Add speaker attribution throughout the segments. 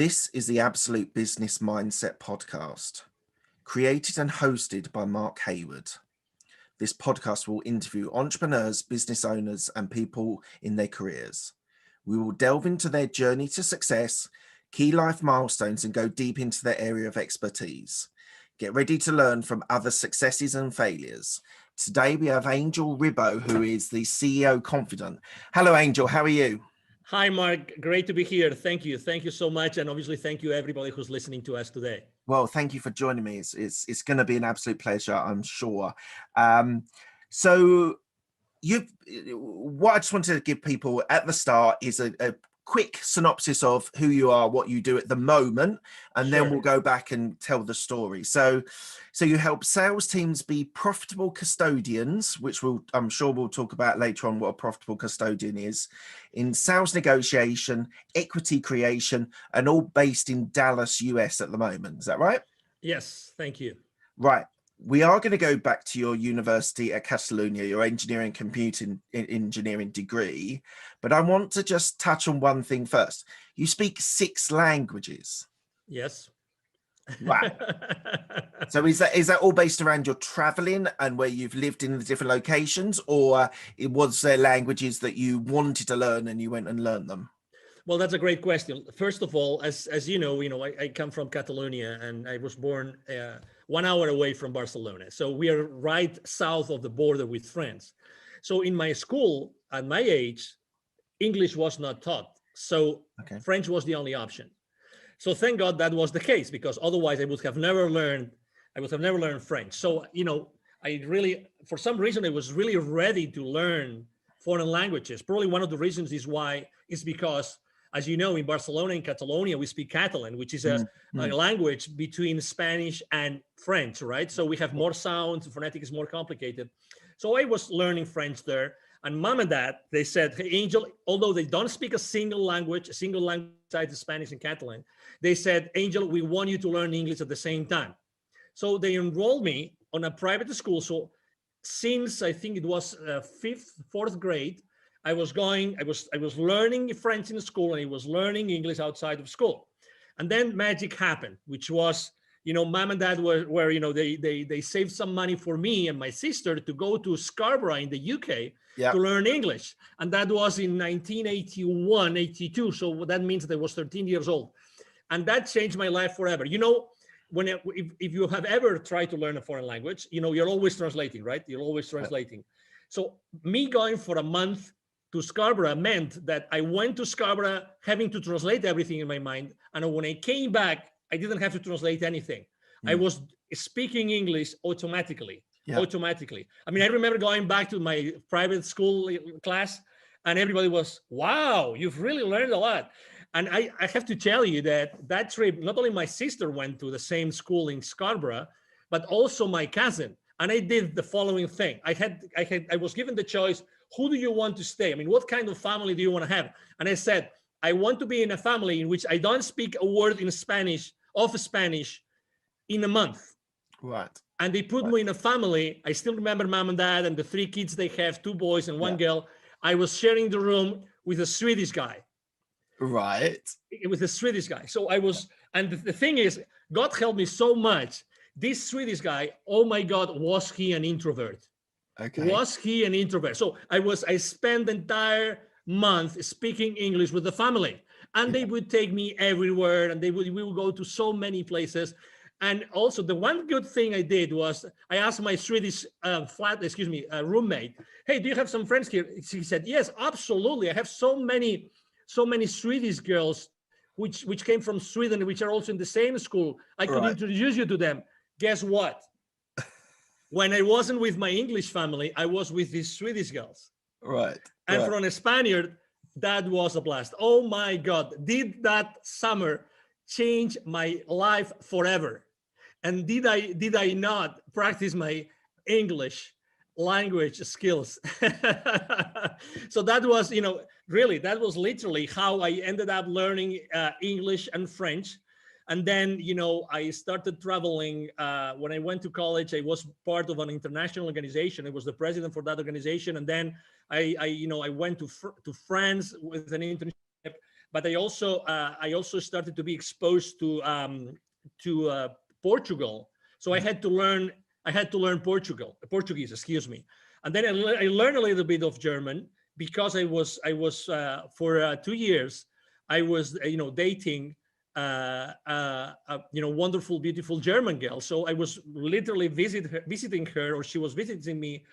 Speaker 1: This is the Absolute Business Mindset podcast, created and hosted by Mark Hayward. This podcast will interview entrepreneurs, business owners, and people in their careers. We will delve into their journey to success, key life milestones, and go deep into their area of expertise. Get ready to learn from other successes and failures. Today we have Angel Ribo, who is the CEO Confidant. Hello, Angel. How are you?
Speaker 2: Hi, Mark. Great to be here. Thank you. Thank you so much. And obviously, thank you everybody who's listening to us today.
Speaker 1: Well, thank you for joining me. It's going to be an absolute pleasure, I'm sure. What I just wanted to give people at the start is a quick synopsis of who you are, what you do at the moment, and then we'll go back and tell the story. So you help sales teams be profitable custodians, which I'm sure we'll talk about later on what a profitable custodian is, in sales negotiation, equity creation, and all based in Dallas, US at the moment. Is that right?
Speaker 2: Yes, thank you.
Speaker 1: Right. We are going to go back to your university at Catalonia, your engineering computing engineering degree, but I want to just touch on one thing first. You speak 6 languages.
Speaker 2: Yes.
Speaker 1: Wow. So is that all based around your traveling and where you've lived in the different locations, or was there languages that you wanted to learn and you went and learned them?
Speaker 2: Well, that's a great question. First of all, as you know, I come from Catalonia and I was born 1 hour away from Barcelona. So we are right south of the border with France. So in my school, at my age, English was not taught. So French was the only option. So thank God that was the case, because otherwise I would have never learned French. So, I really, for some reason, I was really ready to learn foreign languages. Probably one of the reasons is because, as you know, in Barcelona and Catalonia, we speak Catalan, which is a language between Spanish and French, right? So we have more sounds, the phonetic is more complicated. So I was learning French there. And mom and dad, they said, hey, Angel, although they don't speak a single language besides Spanish and Catalan, they said, Angel, we want you to learn English at the same time. So they enrolled me on a private school. So since I think it was 4th grade, I was learning French in school and I was learning English outside of school. And then magic happened, which was, mom and dad were they saved some money for me and my sister to go to Scarborough in the UK to learn English. And that was in 1981, 82. So that means that I was 13 years old. And that changed my life forever. If you have ever tried to learn a foreign language, you're always translating, right? You're always translating. So me going for a month to Scarborough meant that I went to Scarborough having to translate everything in my mind. And when I came back, I didn't have to translate anything. I was speaking English automatically. Automatically. I mean, I remember going back to my private school class and everybody was, wow, you've really learned a lot. And I have to tell you that trip, not only my sister went to the same school in Scarborough, but also my cousin. And I did the following thing. I was given the choice, who do you want to stay? I mean, what kind of family do you want to have? And I said, I want to be in a family in which I don't speak a word in Spanish in a month.
Speaker 1: Right.
Speaker 2: And they put me in a family. I still remember mom and dad and the 3 kids they have, 2 boys and 1 girl. I was sharing the room with a Swedish guy.
Speaker 1: Right.
Speaker 2: It was a Swedish guy. So I was, and the thing is, God helped me so much. This Swedish guy, oh my God, was he an introvert? Okay. Was he an introvert? So I spent the entire month speaking English with the family, and they would take me everywhere, and we would go to so many places. And also the one good thing I did was I asked my Swedish roommate, hey, do you have some friends here? She said, yes, absolutely. I have so many Swedish girls which came from Sweden, which are also in the same school. I could introduce you to them. Guess what? When I wasn't with my English family, I was with these Swedish girls.
Speaker 1: Right.
Speaker 2: And for a Spaniard, that was a blast. Oh my God, did that summer change my life forever? And did I not practice my English language skills? So that was, really, that was literally how I ended up learning English and French. And then, I started traveling. When I went to college, I was part of an international organization. I was the president for that organization. And then I went to France with an internship. but I also started to be exposed to Portugal. So I had to learn Portuguese, excuse me. And then I learned a little bit of German because I was for 2 years, I was, dating wonderful, beautiful German girl. So I was literally visiting her, or she was visiting me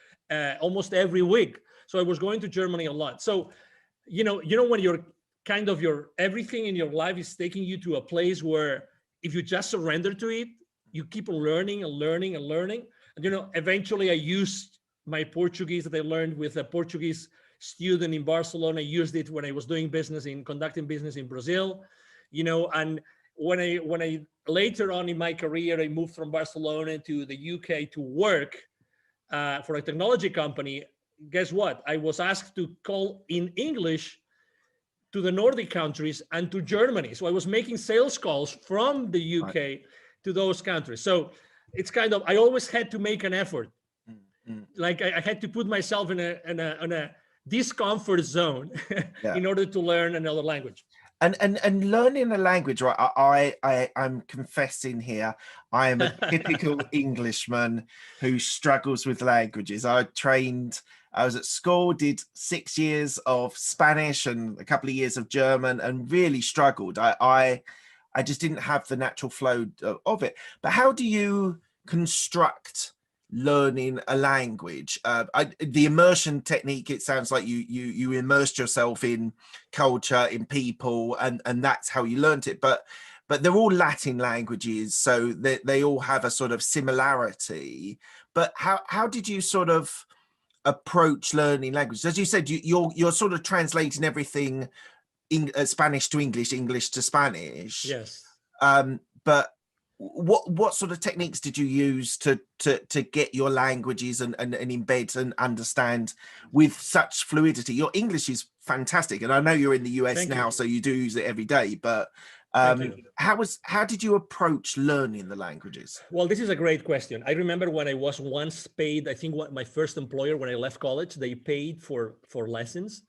Speaker 2: almost every week. So I was going to Germany a lot. So, when you're kind of everything in your life is taking you to a place where if you just surrender to it, you keep learning and learning and learning. And, eventually I used my Portuguese that I learned with a Portuguese student in Barcelona. I used it when I was conducting business in Brazil, and when I later on in my career, I moved from Barcelona to the UK to work for a technology company. Guess what? I was asked to call in English to the Nordic countries and to Germany. So I was making sales calls from the UK to those countries. So it's kind of, I always had to make an effort. Like I had to put myself in a discomfort zone in order to learn another language.
Speaker 1: And learning a language, right? I'm confessing here, I am a typical Englishman who struggles with languages. I was at school, did 6 years of Spanish and a couple of years of German, and really struggled. I just didn't have the natural flow of it. But how do you construct learning a language? The immersion technique, it sounds like you immersed yourself in culture, in people, and that's how you learned it. But they're all Latin languages, so they all have a sort of similarity. But how did you sort of approach learning languages? As you said, you're sort of translating everything Spanish to English, English to Spanish.
Speaker 2: Yes.
Speaker 1: But what sort of techniques did you use to get your languages and embed and understand with such fluidity? Your English is fantastic, and I know you're in the US now, so you do use it every day. But how did you approach learning the languages?
Speaker 2: Well, this is a great question. I remember when I was once paid, I think my first employer, when I left college, they paid for lessons.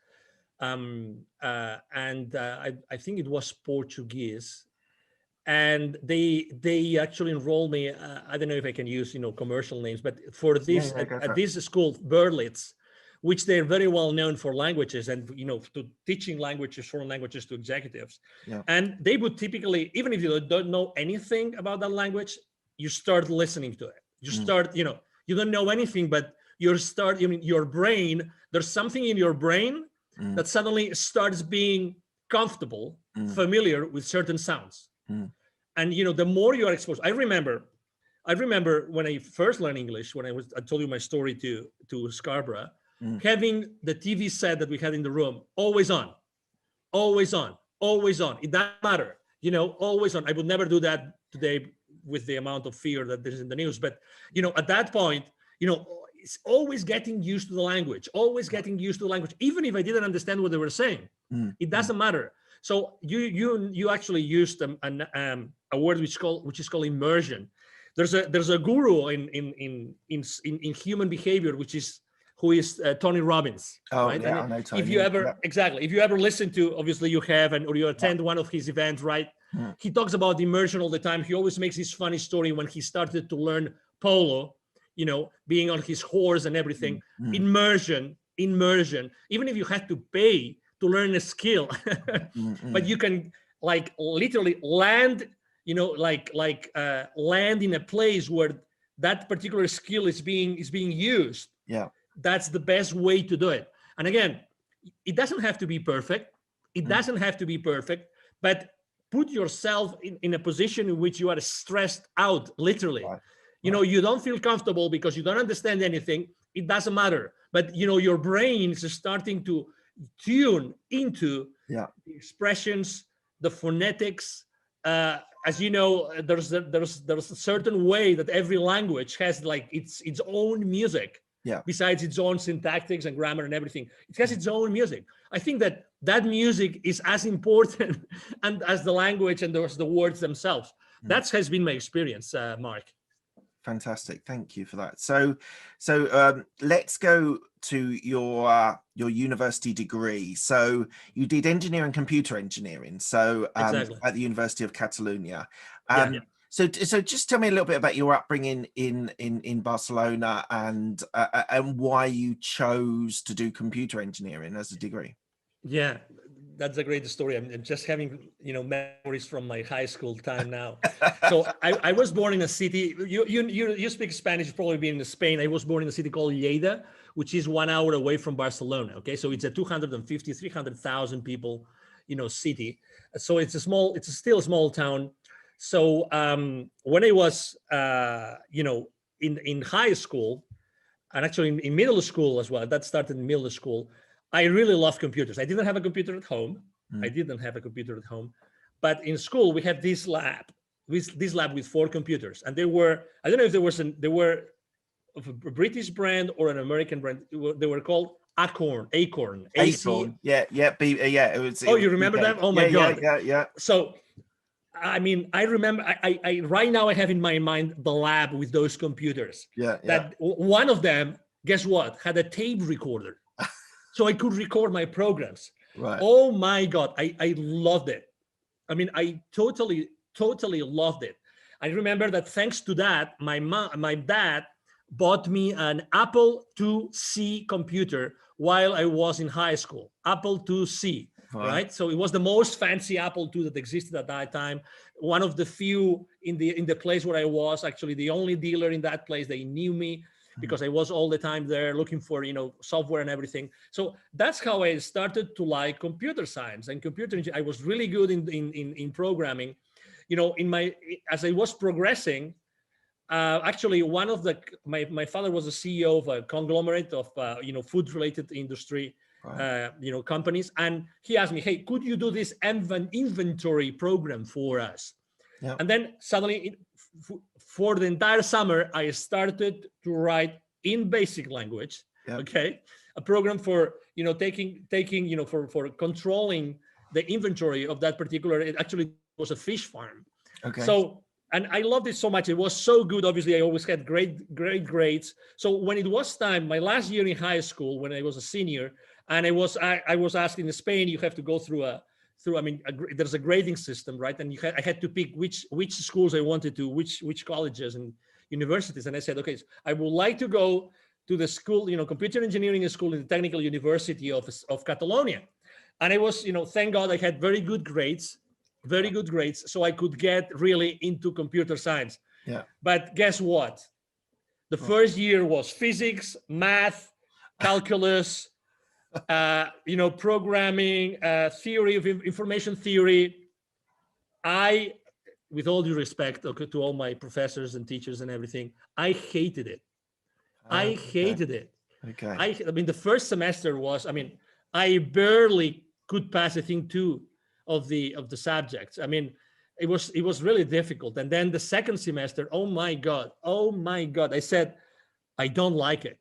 Speaker 2: I think it was Portuguese. And they actually enrolled me. I don't know if I can use commercial names, but for this at this school, Berlitz, which they're very well known for languages and to teaching languages, foreign languages to executives. Yeah. And they would typically, even if you don't know anything about that language, you start listening to it. You start, you don't know anything, but your brain. There's something in your brain that suddenly starts being comfortable, familiar with certain sounds. And the more you are exposed, I remember when I first learned English, when I told you my story to Scarborough, having the TV set that we had in the room always on. It doesn't matter, always on. I would never do that today with the amount of fear that there's in the news. But at that point, it's always getting used to the language, even if I didn't understand what they were saying. It doesn't matter. So you actually used a word which is called immersion. There's a guru in human behavior, who is Tony Robbins.
Speaker 1: Oh,
Speaker 2: right?
Speaker 1: Yeah, I know Tony.
Speaker 2: If you ever listen to, obviously you have, or you attend one of his events, right? He talks about immersion all the time. He always makes this funny story when he started to learn polo, being on his horse and everything. Immersion. Even if you had to pay to learn a skill, but you can literally land, land in a place where that particular skill is being used.
Speaker 1: Yeah,
Speaker 2: that's the best way to do it. And again, it doesn't have to be perfect. But put yourself in a position in which you are stressed out, literally. Right. You don't feel comfortable because you don't understand anything. It doesn't matter. But your brain is starting to tune into the expressions, the phonetics. As you know, there's a certain way that every language has its own music. Yeah. Besides its own syntactics and grammar and everything, it has its own music. I think that music is as important and as the language and the words themselves. That has been my experience, Mark.
Speaker 1: Fantastic. Thank you for that. So let's go to your university degree. So you did engineering, computer engineering. So
Speaker 2: Exactly.
Speaker 1: at the University of Catalonia.
Speaker 2: Yeah, yeah.
Speaker 1: So just tell me a little bit about your upbringing in Barcelona and why you chose to do computer engineering as a degree.
Speaker 2: Yeah, that's a great story. I'm just having, memories from my high school time now. So I was born in a city. You speak Spanish, you've probably been in Spain. I was born in a city called Lleida, which is 1 hour away from Barcelona. Okay, so it's a 250, 300,000 people, city. So it's still a small town. So when I was, in high school, and actually in middle school as well, that started in middle school, I really loved computers. I didn't have a computer at home. But in school we had this lab with 4 computers, and I don't know if they were of a British brand or an American brand. They were called Acorn.
Speaker 1: Acorn. Yeah. It was.
Speaker 2: Oh, you remember them? Oh my God.
Speaker 1: Yeah.
Speaker 2: So I mean, I remember. I right now I have in my mind the lab with those computers.
Speaker 1: Yeah.
Speaker 2: That one of them, guess what, had a tape recorder, so I could record my programs.
Speaker 1: Right.
Speaker 2: Oh my God, I loved it. I mean, I totally loved it. I remember that thanks to that, my dad bought me an Apple IIc computer while I was in high school. Apple IIc. Right. So it was the most fancy Apple II that existed at that time. One of the few in the place where I was, actually the only dealer in that place. They knew me because I was all the time there looking for, software and everything. So that's how I started to like computer science and computer engineering. I was really good in programming. As I was progressing, actually one of my father was a CEO of a conglomerate of food related industry.
Speaker 1: Right.
Speaker 2: Companies, and he asked me, hey, could you do this inventory program for us?
Speaker 1: Yeah.
Speaker 2: And then suddenly for the entire summer I started to write in basic language.
Speaker 1: Yeah.
Speaker 2: Okay, a program for taking for controlling the inventory of that particular, it actually was a fish farm.
Speaker 1: Okay.
Speaker 2: So, and I loved it so much. It was so good. Obviously, I always had great grades. So when it was time, my last year in high school, when I was a senior, and I was asked in Spain, you have to go through there's a grading system, right? And I had to pick which schools I wanted to, which colleges and universities. And I said, okay, so I would like to go to the school, computer engineering school in the Technical University of Catalonia. And I was, thank God I had very good grades, so I could get really into computer science.
Speaker 1: Yeah.
Speaker 2: But guess what? The first year was physics, math, calculus, programming, theory of information theory. I, with all due respect to all my professors and teachers and everything, I hated it. I hated it.
Speaker 1: Okay.
Speaker 2: I mean, the first semester was, I barely could pass, I think, 2 of the subjects. I mean, it was really difficult. And then the second semester, oh my God, I said, I don't like it.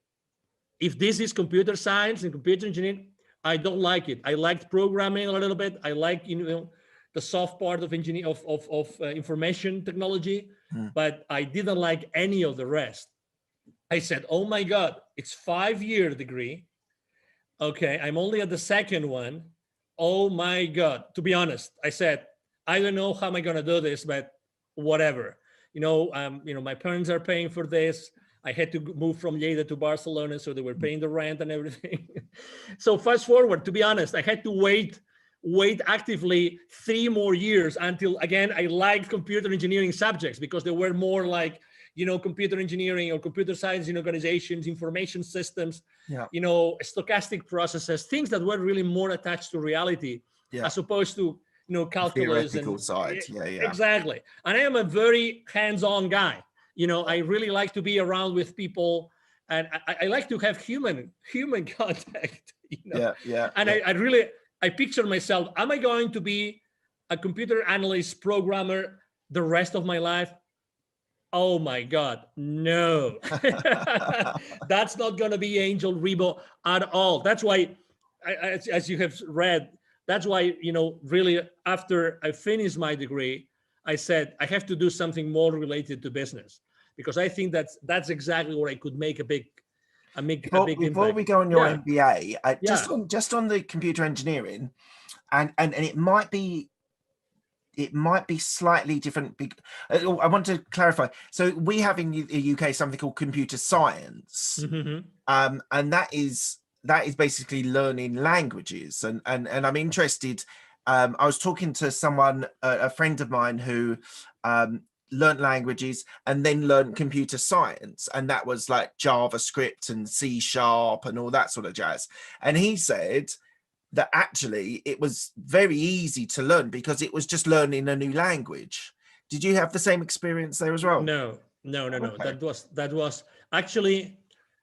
Speaker 2: If this is computer science and computer engineering, I don't like it. I liked programming a little bit. I like the soft part of engineering of information technology, but I didn't like any of the rest. I said, oh my God, it's 5-year degree. Okay, I'm only at the second one. Oh my God. To be honest, I said, I don't know how am I gonna do this, but whatever. My parents are paying for this. I had to move from Lleida to Barcelona, so they were paying the rent and everything. So fast forward, to be honest, I had to wait actively 3 more years until, again, I liked computer engineering subjects because they were more like, computer engineering or computer science in organizations, information systems, stochastic processes, things that were really more attached to reality, as opposed to, calculus and
Speaker 1: side. Yeah.
Speaker 2: Exactly. And I am a very hands-on guy. I really like to be around with people, and I like to have human contact.
Speaker 1: Yeah.
Speaker 2: And I picture myself, am I going to be a computer analyst programmer the rest of my life? Oh my God, no. That's not going to be Angel Ribo at all. That's why, as you have read, that's why, really after I finished my degree, I said, I have to do something more related to business. because I think that's exactly where I could make a big
Speaker 1: Before
Speaker 2: impact.
Speaker 1: we go on your
Speaker 2: Yeah,
Speaker 1: MBA,
Speaker 2: yeah.
Speaker 1: just on the computer engineering, and it might be slightly different. I want to clarify. So we have in the UK something called computer science,
Speaker 2: Mm-hmm.
Speaker 1: and that is basically learning languages. And I'm interested. I was talking to someone, a friend of mine, who learned languages and then learned computer science, and that was like JavaScript and C# and all that sort of jazz. And he said that actually it was very easy to learn because it was just learning a new language. Did you have the same experience there as well?
Speaker 2: No.
Speaker 1: Okay.
Speaker 2: That was actually,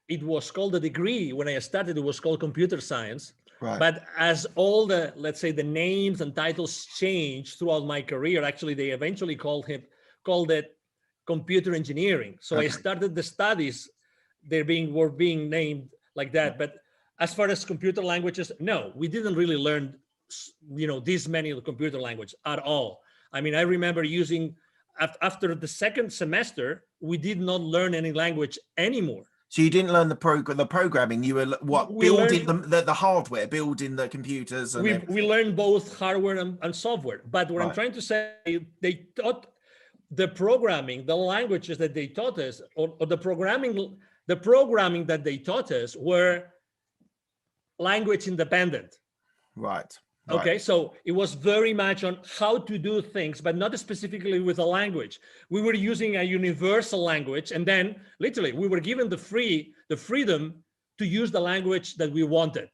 Speaker 2: it was called a degree when I started. It was called computer science.
Speaker 1: Right.
Speaker 2: But as all the, let's say, the names and titles changed throughout my career, actually they eventually called it computer engineering. So I
Speaker 1: Okay.
Speaker 2: started the studies, were being named like that. But as far as computer languages, no, we didn't really learn, this many of the computer language at all. I mean, I remember using, after the second semester, we did not learn any language anymore.
Speaker 1: So you didn't learn the programming. You were
Speaker 2: We
Speaker 1: building
Speaker 2: learned
Speaker 1: the hardware, building the computers, and
Speaker 2: we learned both hardware and software. But what I'm
Speaker 1: Right.
Speaker 2: trying to say, they taught the programming, the languages that they taught us, or the programming that they taught us were language independent.
Speaker 1: Right.
Speaker 2: Okay, so it was very much on how to do things, but not specifically with a language. We were using a universal language, and then literally we were given the freedom to use the language that we wanted.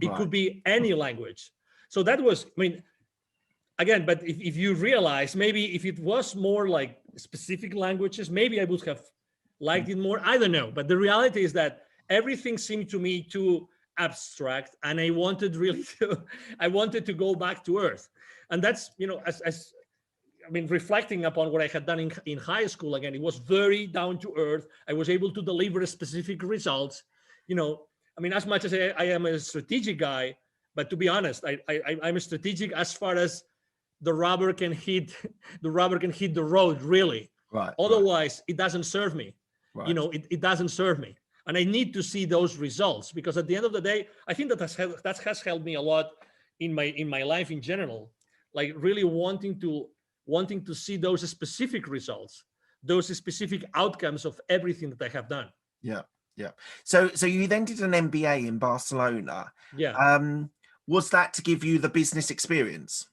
Speaker 2: It
Speaker 1: Right.
Speaker 2: could be any language. So that was, I mean, again, but if you realize, maybe if it was more like specific languages, maybe I would have liked it more. I don't know. But the reality is that everything seemed to me too abstract, and I wanted to go back to earth. And that's, as I mean, reflecting upon what I had done in high school, again, it was very down to earth. I was able to deliver specific results. I mean, as much as I am a strategic guy, but to be honest, I'm strategic as far as the rubber can hit the road, really.
Speaker 1: Right.
Speaker 2: Otherwise, it doesn't serve me.
Speaker 1: Right.
Speaker 2: It doesn't serve me. And I need to see those results, because at the end of the day, I think that has helped me a lot in my life in general, like really wanting to see those specific results, those specific outcomes of everything that I have done.
Speaker 1: Yeah. Yeah. So you then did an MBA in Barcelona.
Speaker 2: Yeah.
Speaker 1: Was that to give you the business experience?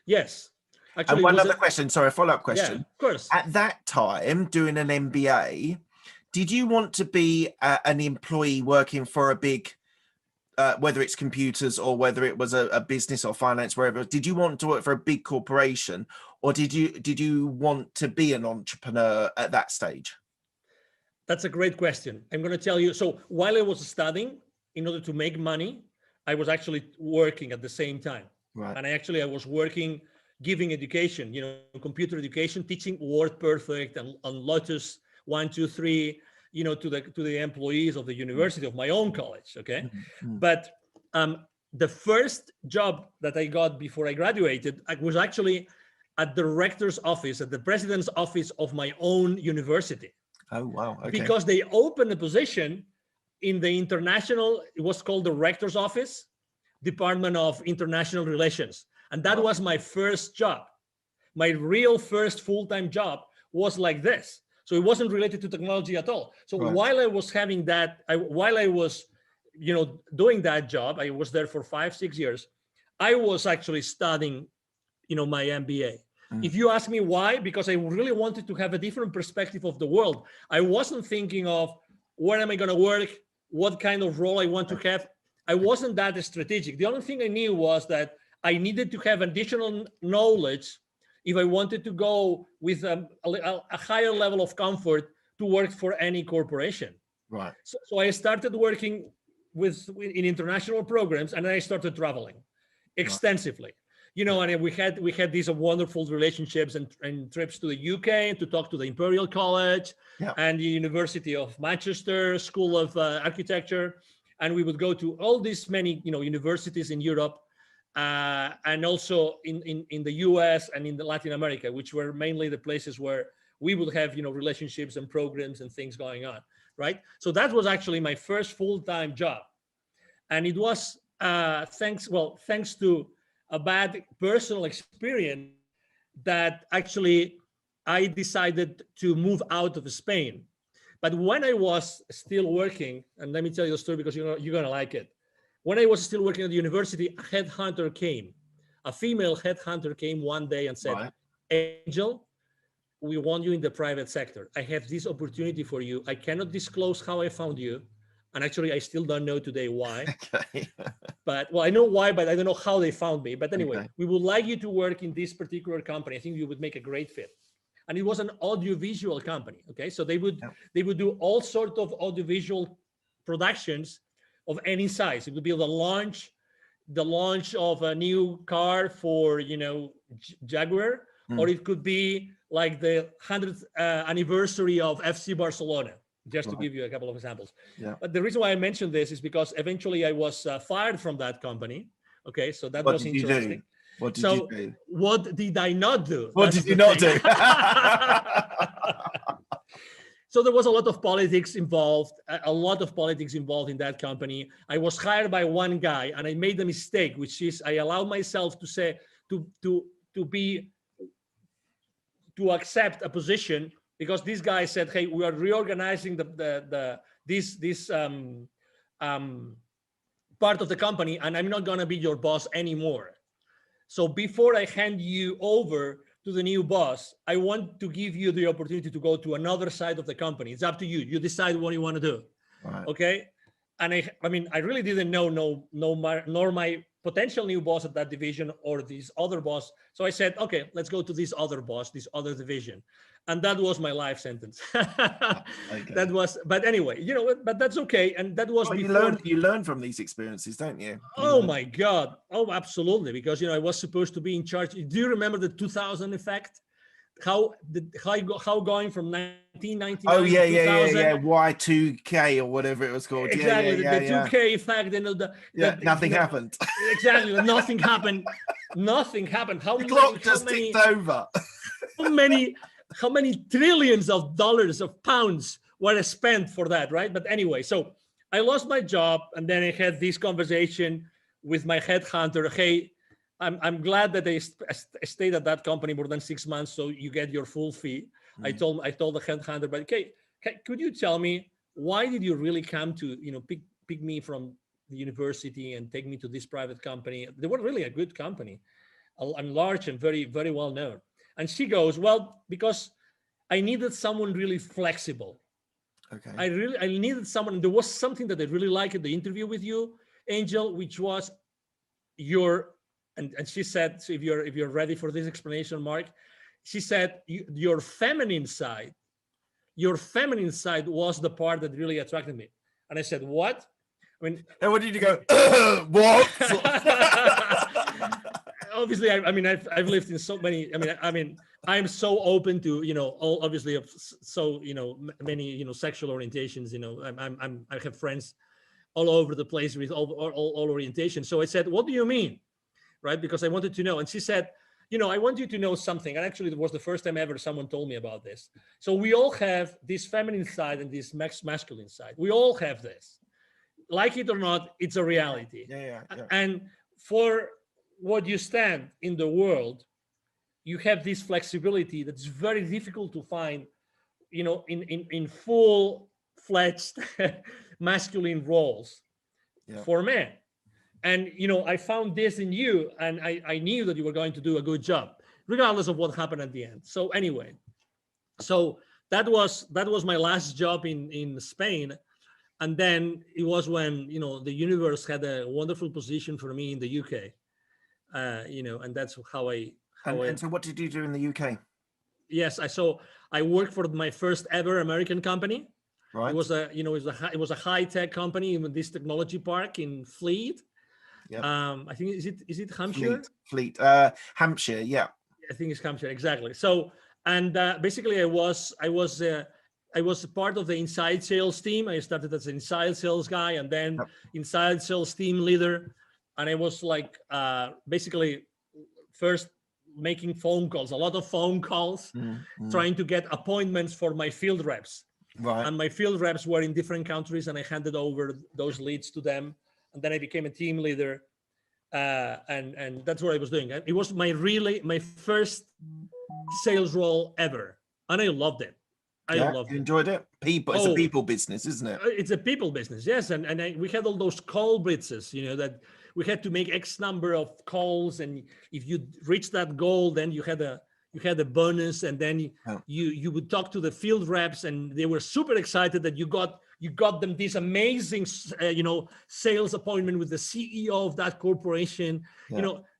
Speaker 2: Yes.
Speaker 1: And
Speaker 2: Actually,
Speaker 1: one other question, sorry, a follow-up question.
Speaker 2: Yeah, of course.
Speaker 1: At that time, doing an MBA, did you want to be an employee working for a big, whether it's computers or whether it was a business or finance, wherever? Did you want to work for a big corporation, or did you want to be an entrepreneur at that stage?
Speaker 2: That's a great question. I'm going to tell you. So while I was studying, in order to make money, I was actually working at the same time.
Speaker 1: Right.
Speaker 2: And I was working, giving education, computer education, teaching WordPerfect and Lotus 1, 2, 3, to the employees of the university of my own college. Okay.
Speaker 1: Mm-hmm.
Speaker 2: But the first job that I got before I graduated, I was actually at the rector's office, at the president's office of my own university.
Speaker 1: Oh, wow. Okay.
Speaker 2: Because they opened a position in the international, it was called the rector's office, Department of International Relations. And that was my first job. My real first full-time job was like this. So it wasn't related to technology at all. So while I was having that, while I was, doing that job, I was there for 5-6 years. I was actually studying, my MBA. If you ask me why, because I really wanted to have a different perspective of the world. I wasn't thinking of where am I going to work, what kind of role I want to have. I wasn't that strategic. The only thing I knew was that I needed to have additional knowledge if I wanted to go with a higher level of comfort to work for any corporation.
Speaker 1: Right.
Speaker 2: So I started working in international programs, and then I started traveling extensively. And we had these wonderful relationships and trips to the UK to talk to the Imperial College and the University of Manchester School of Architecture. And we would go to all these many, universities in Europe, and also in the US and in Latin America, which were mainly the places where we would have, relationships and programs and things going on, right? So that was actually my first full-time job. And it was thanks to a bad personal experience that actually I decided to move out of Spain. But when I was still working, and let me tell you the story because you're going to like it. When I was still working at the university, a female headhunter came one day and said,
Speaker 1: Right.
Speaker 2: Angel, we want you in the private sector. I have this opportunity for you. I cannot disclose how I found you. And actually, I still don't know today why.
Speaker 1: Okay.
Speaker 2: But, well, I know why, but I don't know how they found me. But anyway,
Speaker 1: Okay.
Speaker 2: we would like you to work in this particular company. I think you would make a great fit. And it was an audiovisual company. Okay, so they would do all sorts of audiovisual productions of any size. It would be the launch of a new car for Jaguar, or it could be like the 100th anniversary of FC Barcelona, just to give you a couple of examples.
Speaker 1: Yeah.
Speaker 2: But the reason why I mentioned this is because eventually I was fired from that company. Okay, so that was interesting.
Speaker 1: What did you do?
Speaker 2: What did I not do?
Speaker 1: What did you not do?
Speaker 2: So there was a lot of politics involved in that company. I was hired by one guy, and I made a mistake, which is I allowed myself to say to accept a position because this guy said, "Hey, we are reorganizing this part of the company, and I'm not gonna be your boss anymore. So before I hand you over to the new boss, I want to give you the opportunity to go to another side of the company. It's up to you. You decide what you want to do."
Speaker 1: Right.
Speaker 2: Okay. And I really didn't know nor my potential new boss at that division or this other boss. So I said, okay, let's go to this other boss, this other division. And that was my life sentence.
Speaker 1: Okay.
Speaker 2: That was, but anyway, but that's okay. And that was
Speaker 1: before. You learn from these experiences, don't you?
Speaker 2: My God. Oh, absolutely. Because, I was supposed to be in charge. Do you remember the 2000 effect? How going from 1999
Speaker 1: to
Speaker 2: 2000?
Speaker 1: Yeah. Y2K or whatever it was called.
Speaker 2: Exactly. The 2K effect.
Speaker 1: Nothing happened.
Speaker 2: Exactly. Nothing happened. Nothing happened.
Speaker 1: The clock just ticked over.
Speaker 2: How many trillions of dollars, of pounds were spent for that, right? But anyway, so I lost my job, and then I had this conversation with my headhunter. Hey, I'm glad that they stayed at that company more than 6 months, so you get your full fee. I told the headhunter, but okay, could you tell me why did you really come to pick me from the university and take me to this private company? They were really a good company, and large and very, very well known. And she goes, well, because I needed someone really flexible.
Speaker 1: Okay.
Speaker 2: I needed someone. There was something that I really liked at the interview with you, Angel, which was and she said, so if you're ready for this explanation, Mark, she said your feminine side was the part that really attracted me. And I said, what?
Speaker 1: And what did you go? What?
Speaker 2: Obviously, I've lived in so many. I'm so open to all obviously so many sexual orientations. I have friends all over the place with all orientations. So I said, what do you mean, right? Because I wanted to know. And she said, I want you to know something. And actually, it was the first time ever someone told me about this. So we all have this feminine side and this masculine side. We all have this. Like it or not, it's a reality.
Speaker 1: Yeah.
Speaker 2: And for what you stand in the world, you have this flexibility that's very difficult to find, in full-fledged masculine roles for men. And, I found this in you, and I knew that you were going to do a good job, regardless of what happened at the end. So anyway, that was my last job in Spain. And then it was when, the universe had a wonderful position for me in the UK. And that's how I.
Speaker 1: And so what did you do in the UK?
Speaker 2: Yes, I worked for my first ever American company.
Speaker 1: Right.
Speaker 2: It was a high tech company in this technology park in Fleet. Yeah. I think is it Hampshire?
Speaker 1: Fleet. Hampshire. Yeah.
Speaker 2: I think it's Hampshire, exactly. So, and basically, I was part of the inside sales team. I started as an inside sales guy, and then inside sales team leader. And I was like, basically, first making phone calls, a lot of phone calls, trying to get appointments for my field reps.
Speaker 1: Right.
Speaker 2: And my field reps were in different countries, and I handed over those leads to them. And then I became a team leader. And that's what I was doing. It was my first sales role ever. And I loved it. I loved
Speaker 1: you
Speaker 2: it.
Speaker 1: enjoyed it? It's a people business, isn't it?
Speaker 2: It's a people business, yes. And we had all those call blitzes, that we had to make X number of calls, and if you reach that goal, then you had a bonus, and then you would talk to the field reps, and they were super excited that you got them this amazing sales appointment with the CEO of that corporation.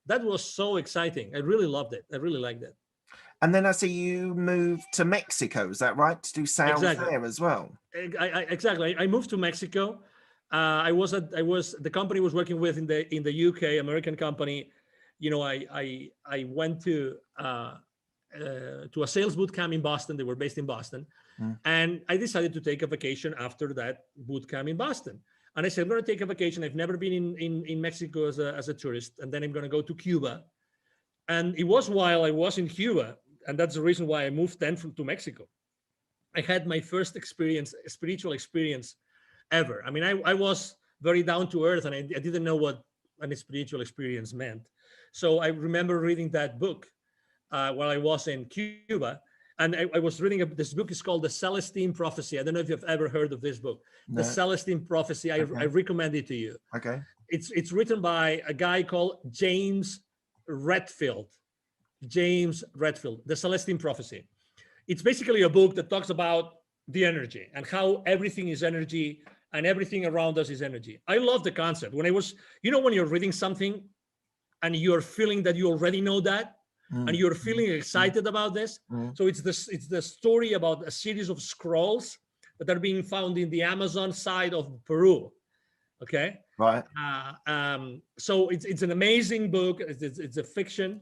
Speaker 2: That was so exciting. I really loved it. I really liked it.
Speaker 1: And then I see you moved to Mexico. Is that right? To do sales there as well?
Speaker 2: Exactly. I moved to Mexico. The company I was working with in the UK, American company. I went to a sales boot camp in Boston. They were based in Boston. And I decided to take a vacation after that boot camp in Boston. And I said, I'm going to take a vacation. I've never been in Mexico as a tourist. And then I'm going to go to Cuba. And it was while I was in Cuba, and that's the reason why I moved then to Mexico. I had my first spiritual experience ever. I mean, I was very down to earth, and I didn't know what a spiritual experience meant. So I remember reading that book while I was in Cuba. And I was reading this book. Is called The Celestine Prophecy. I don't know if you've ever heard of this book. No. The Celestine Prophecy. I recommend it to you.
Speaker 1: Okay.
Speaker 2: It's written by a guy called James Redfield. The Celestine Prophecy. It's basically a book that talks about the energy and how everything is energy and everything around us is energy. I love the concept. When when you're reading something and you're feeling that you already know that, and you're feeling excited about this. So it's the story about a series of scrolls that are being found in the Amazon side of Peru. Okay.
Speaker 1: Right.
Speaker 2: So it's an amazing book. It's a fiction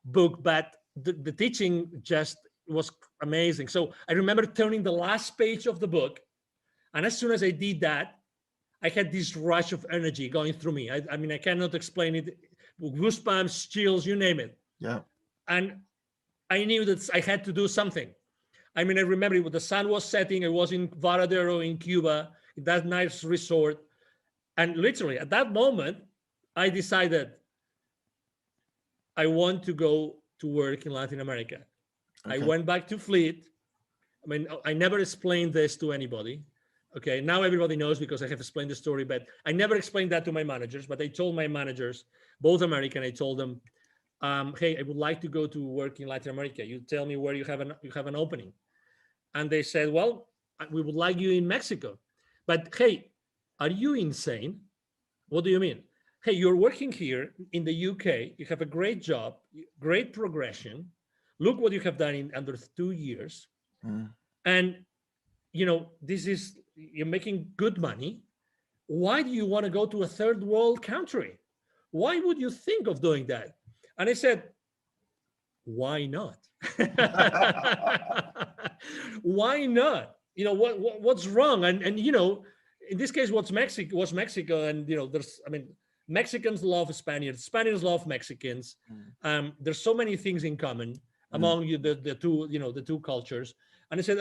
Speaker 2: book, but the teaching just was amazing. So I remember turning the last page of the book, and as soon as I did that, I had this rush of energy going through me. I mean, I cannot explain it. Goosebumps, chills, you name it.
Speaker 1: Yeah.
Speaker 2: And I knew that I had to do something. I mean, I remember when the sun was setting. I was in Varadero in Cuba, in that nice resort. And literally at that moment, I decided I want to go to work in Latin America. Okay. I went back to Fleet. I mean, I never explained this to anybody. Okay, now everybody knows because I have explained the story, but I never explained that to my managers. But I told my managers, both American, I told them, hey, I would like to go to work in Latin America. You tell me where you have an opening. And they said, well, we would like you in Mexico. But hey, are you insane? What do you mean? Hey, you're working here in the UK. You have a great job, great progression. Look what you have done in under 2 years. And, you're making good money. Why do you want to go to a third world country? Why would you think of doing that? And I said, why not? Why not? What's wrong? And in this case, was Mexico. And, Mexicans love Spaniards. Spaniards love Mexicans. There's so many things in common among the two cultures. And I said,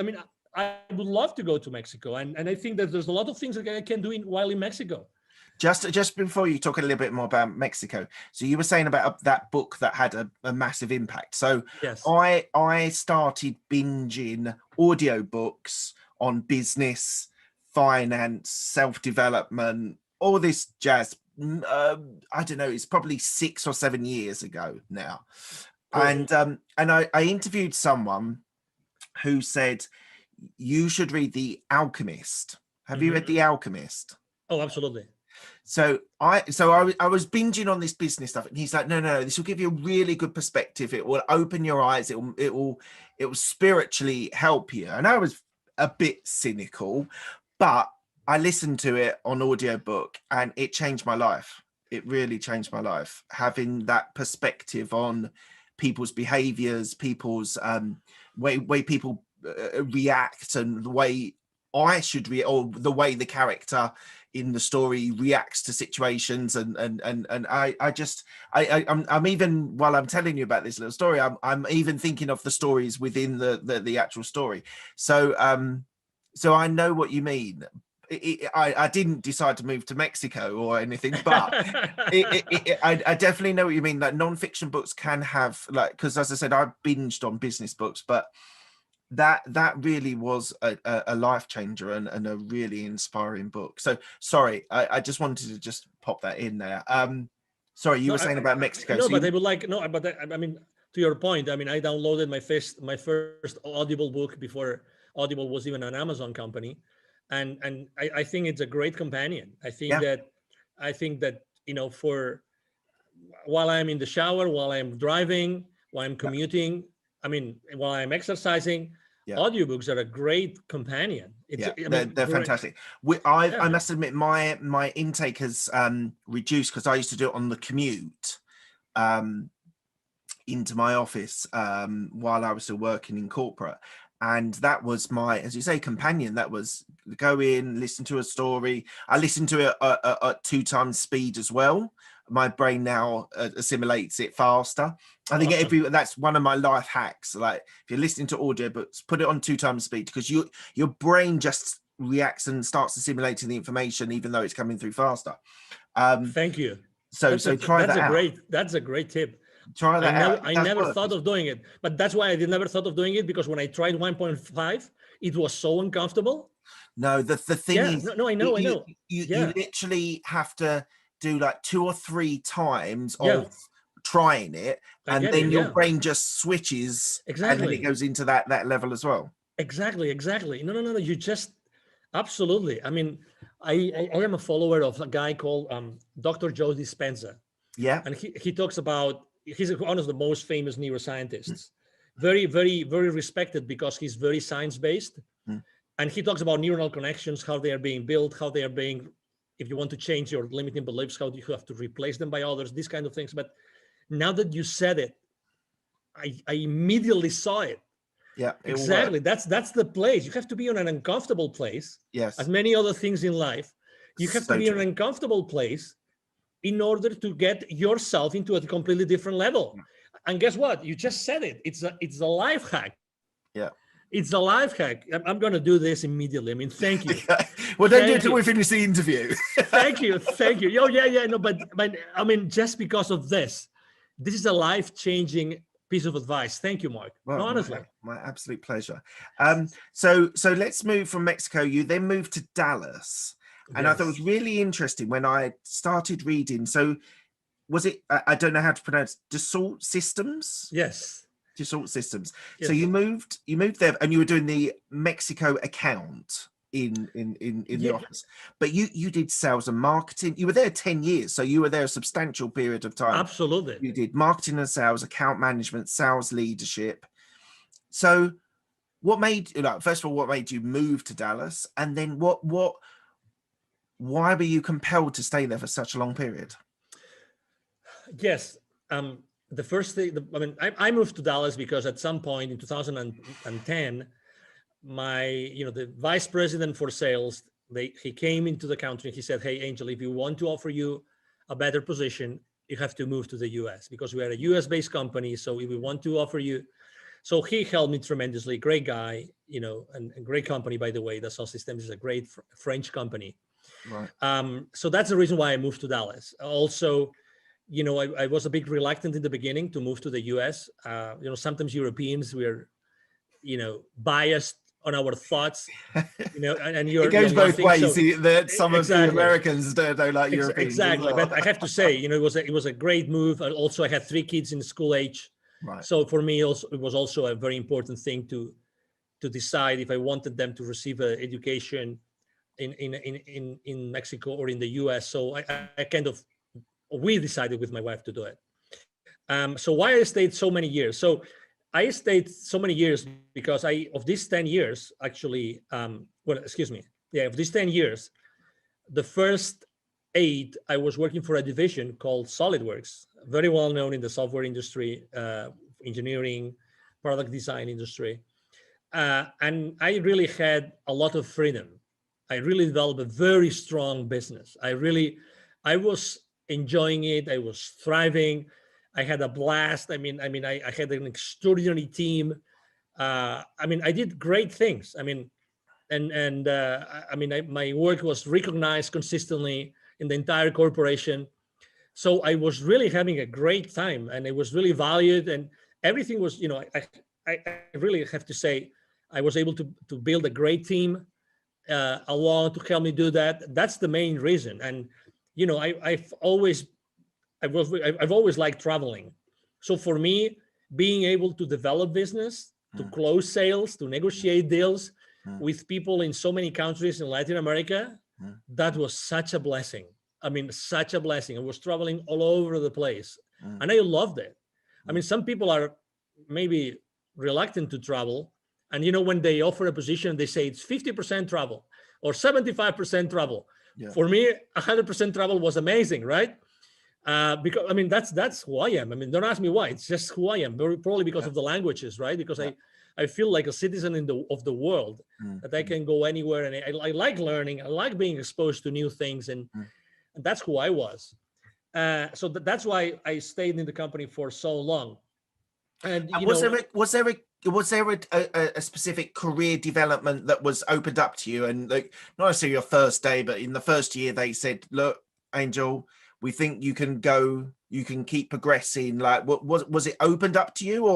Speaker 2: I would love to go to Mexico. And I think that there's a lot of things that I can do while in Mexico.
Speaker 1: Just before you talk a little bit more about Mexico, so you were saying about that book that had a massive impact. So
Speaker 2: yes.
Speaker 1: I started binging audiobooks on business, finance, self-development, all this jazz. I don't know, it's probably 6 or 7 years ago now. Cool. And I interviewed someone who said you should read The Alchemist. Have you read The Alchemist?
Speaker 2: Oh, absolutely.
Speaker 1: So I was binging on this business stuff, and he's like, no, this will give you a really good perspective. It will open your eyes. It will spiritually help you. And I was a bit cynical, but I listened to it on audiobook, and it changed my life. It really changed my life, having that perspective on people's behaviors, people's way people react, and the way I should react, or the way the character in the story reacts to situations, and I'm even, while I'm telling you about this little story, I'm even thinking of the stories within the actual story. So so I know what you mean. I didn't decide to move to Mexico or anything, but I definitely know what you mean. Like non-fiction books can have, like, because as I said, I binged on business books, but that really was a life changer and a really inspiring book. So sorry, I just wanted to just pop that in there. Sorry, you were saying about Mexico.
Speaker 2: No,
Speaker 1: so
Speaker 2: but I would like, no, but I mean, to your point, I mean, I downloaded my first Audible book before Audible was even an Amazon company, and I think it's a great companion. I think that for while I'm in the shower, while I'm driving, while I'm commuting, I mean, while I'm exercising, audiobooks are a great companion.
Speaker 1: They're fantastic. I must admit, my intake has reduced, because I used to do it on the commute into my office while I was still working in corporate, and that was my, as you say, companion. That was go in, listen to a story. I listened to it at 2 times speed as well. My brain now assimilates it faster. I think that's one of my life hacks. Like, if you're listening to audiobooks, put it on 2 times speed, because your brain just reacts and starts assimilating the information even though it's coming through faster.
Speaker 2: Thank you.
Speaker 1: So try that out.
Speaker 2: That's a great tip.
Speaker 1: Try that out.
Speaker 2: I never thought of doing it, but that's why I never thought of doing it, because when I tried 1.5, it was so uncomfortable.
Speaker 1: No, the thing is,
Speaker 2: no, I know.
Speaker 1: You literally have to do like 2 or 3 times of trying it, and then your brain just switches, and then it goes into that level as well.
Speaker 2: Exactly. No, you just, absolutely. I mean, I am a follower of a guy called Dr. Joe Dispenza. And he talks about, he's one of the most famous neuroscientists, very, very, very respected, because he's very science-based. And he talks about neuronal connections, how they are being built, how they are being, if you want to change your limiting beliefs, how do you have to replace them by others, these kind of things. But now that you said it, I immediately saw it. Exactly. That's the place. You have to be in an uncomfortable place. As many other things in life, you have to be in an uncomfortable place in order to get yourself into a completely different level. And guess what? You just said it. It's a life hack. It's a life hack. I'm going to do this immediately. I mean, thank you.
Speaker 1: Well, don't do it until we finish the interview.
Speaker 2: Thank you. Oh, yeah. No, but I mean, just because of this is a life-changing piece of advice. Thank you, Mark.
Speaker 1: Well,
Speaker 2: no, honestly.
Speaker 1: My absolute pleasure. So let's move from Mexico. You then moved to Dallas. And I thought it was really interesting when I started reading. So was it, I don't know how to pronounce, Dassault Systems?
Speaker 2: Yes.
Speaker 1: Dassault Systems. Yes. So you moved there, and you were doing the Mexico account in the office. But you did sales and marketing. You were there 10 years. So you were there a substantial period of time.
Speaker 2: Absolutely.
Speaker 1: You did marketing and sales, account management, sales leadership. So what made, first of all, what made you move to Dallas? And then why were you compelled to stay there for such a long period?
Speaker 2: Yes. The first thing, I moved to Dallas because at some point in 2010, the vice president for sales, he came into the country and he said, "Hey, Angel, if you want to offer you a better position, you have to move to the US, because we are a US-based company. So if we want to offer you," so he helped me tremendously. Great guy, and great company, by the way. Dassault Systems is a great French company.
Speaker 1: Right.
Speaker 2: So that's the reason why I moved to Dallas. Also, I was a bit reluctant in the beginning to move to the US. Sometimes Europeans, we're, biased on our thoughts, and
Speaker 1: it goes both ways. So, some of the Americans don't like Europeans.
Speaker 2: Exactly. Well. But I have to say, it was a great move. Also, I had 3 kids in school age.
Speaker 1: Right.
Speaker 2: So for me, also, it was also a very important thing to decide if I wanted them to receive an education in Mexico or in the US. So we decided with my wife to do it. So why I stayed so many years? So I stayed so many years because of these 10 years, actually, of these 10 years, the first 8, I was working for a division called SolidWorks, very well known in the software industry, engineering, product design industry. And I really had a lot of freedom. I really developed a very strong business. I was enjoying it. I was thriving. I had a blast. I had an extraordinary team. I did great things. My work was recognized consistently in the entire corporation. So I was really having a great time, and it was really valued, and everything was, I really have to say, I was able to build a great team along to help me do that. That's the main reason. And, I've always liked traveling. So for me, being able to develop business, to close sales, to negotiate deals with people in so many countries in Latin America, that was such a blessing. Such a blessing. I was traveling all over the place, and I loved it. Some people are maybe reluctant to travel, and when they offer a position, they say it's 50% travel or 75% travel.
Speaker 1: Yeah.
Speaker 2: For me, 100% travel was amazing, right? Because that's who I am. Don't ask me why. It's just who I am. Probably because of the languages, right? Because I feel like a citizen of the world, that I can go anywhere, and I like learning. I like being exposed to new things, and that's who I was. So that's why I stayed in the company for so long. And
Speaker 1: was there a specific career development that was opened up to you? And like, not necessarily your first day, but in the first year, they said, "Look, Angel, we think you can keep progressing." Like, what was it opened up to you,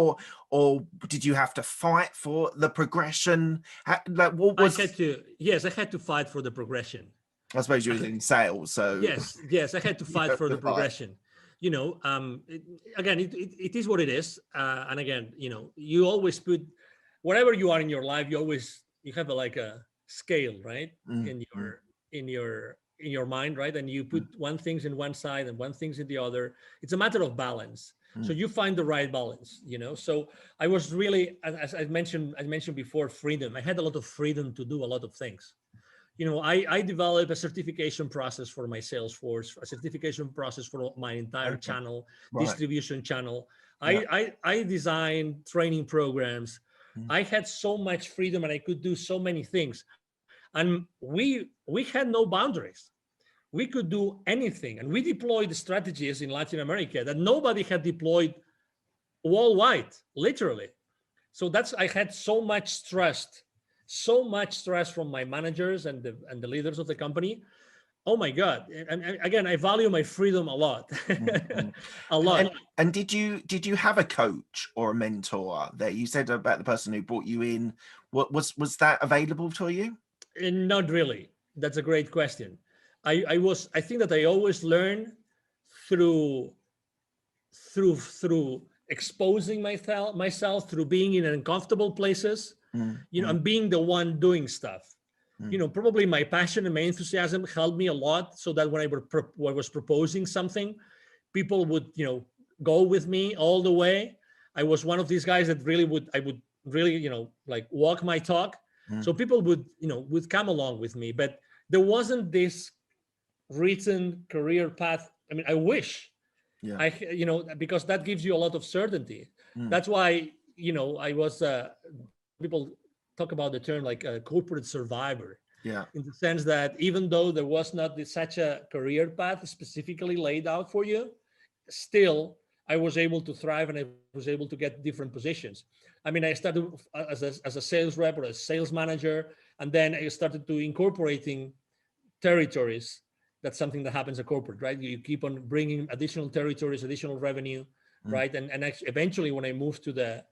Speaker 1: or did you have to fight for the progression? Like, what was?
Speaker 2: I had to fight for the progression.
Speaker 1: I suppose you were in sales, so
Speaker 2: yes, I had to fight for the progression. Again, it is what it is, and again, you always put, wherever you are in your life, you have a scale, right? In your mind, right? And you put one things in one side and one things in the other. It's a matter of balance. So you find the right balance, So I was really, as I mentioned before, freedom. I had a lot of freedom to do a lot of things. I developed a certification process for my sales force, a certification process for my entire channel, distribution channel. I designed training programs. I had so much freedom, and I could do so many things. And we had no boundaries. We could do anything. And we deployed strategies in Latin America that nobody had deployed worldwide, literally. So I had so much trust from my managers and the leaders of the company. Oh my God. And again, I value my freedom a lot. A lot.
Speaker 1: And did you have a coach or a mentor there? You said about the person who brought you in. What was that available to you?
Speaker 2: Not really. That's a great question. I think that I always learn through exposing myself, through being in uncomfortable places, and being the one doing stuff. Probably my passion and my enthusiasm helped me a lot, so that when I was proposing something, people would, go with me all the way. I was one of these guys that I would really, walk my talk. So people would come along with me, but there wasn't this written career path. I wish, because that gives you a lot of certainty. That's why, I was, people talk about the term like a corporate survivor.
Speaker 1: Yeah.
Speaker 2: In the sense that even though there was not such a career path specifically laid out for you, still I was able to thrive, and I was able to get different positions. I started as a sales rep or a sales manager, and then I started to incorporating territories. That's something that happens at corporate, right? You keep on bringing additional territories, additional revenue, right? And eventually, when I moved to the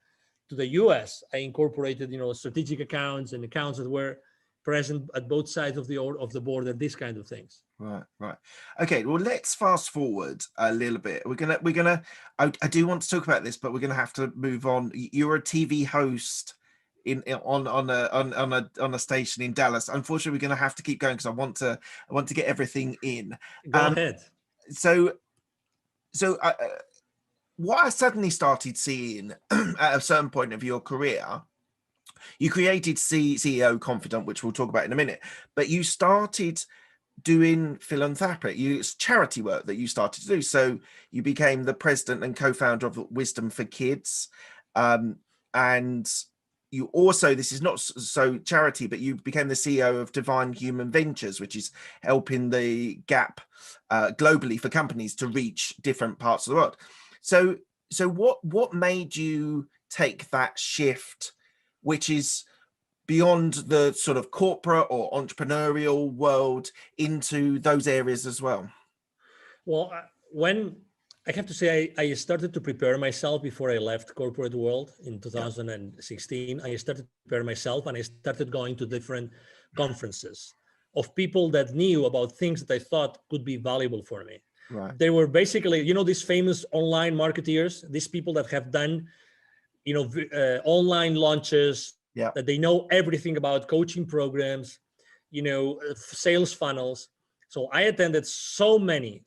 Speaker 2: US, I incorporated, strategic accounts and accounts that were present at both sides of the board, and these kind of things.
Speaker 1: Right. Okay. Well, let's fast forward a little bit. I do want to talk about this, but we're gonna have to move on. You're a TV host on a station in Dallas. Unfortunately, we're going to have to keep going because I want to get everything in.
Speaker 2: Go ahead.
Speaker 1: So what I suddenly started seeing at a certain point of your career, you created CEO Confidant, which we'll talk about in a minute, but you started doing philanthropic, it's charity work that you started to do. So you became the president and co-founder of Wisdom for Kids, and you also, this is not so charity, but you became the CEO of Divine Human Ventures, which is helping the gap globally for companies to reach different parts of the world. So what made you take that shift, which is beyond the sort of corporate or entrepreneurial world, into those areas as well?
Speaker 2: Well, when I have to say, I started to prepare myself before I left corporate world in 2016. I started to prepare myself, and I started going to different conferences of people that knew about things that I thought could be valuable for me.
Speaker 1: Right.
Speaker 2: They were basically, these famous online marketeers, these people that have done, online launches,
Speaker 1: Yeah.
Speaker 2: that they know everything about coaching programs, sales funnels. So I attended so many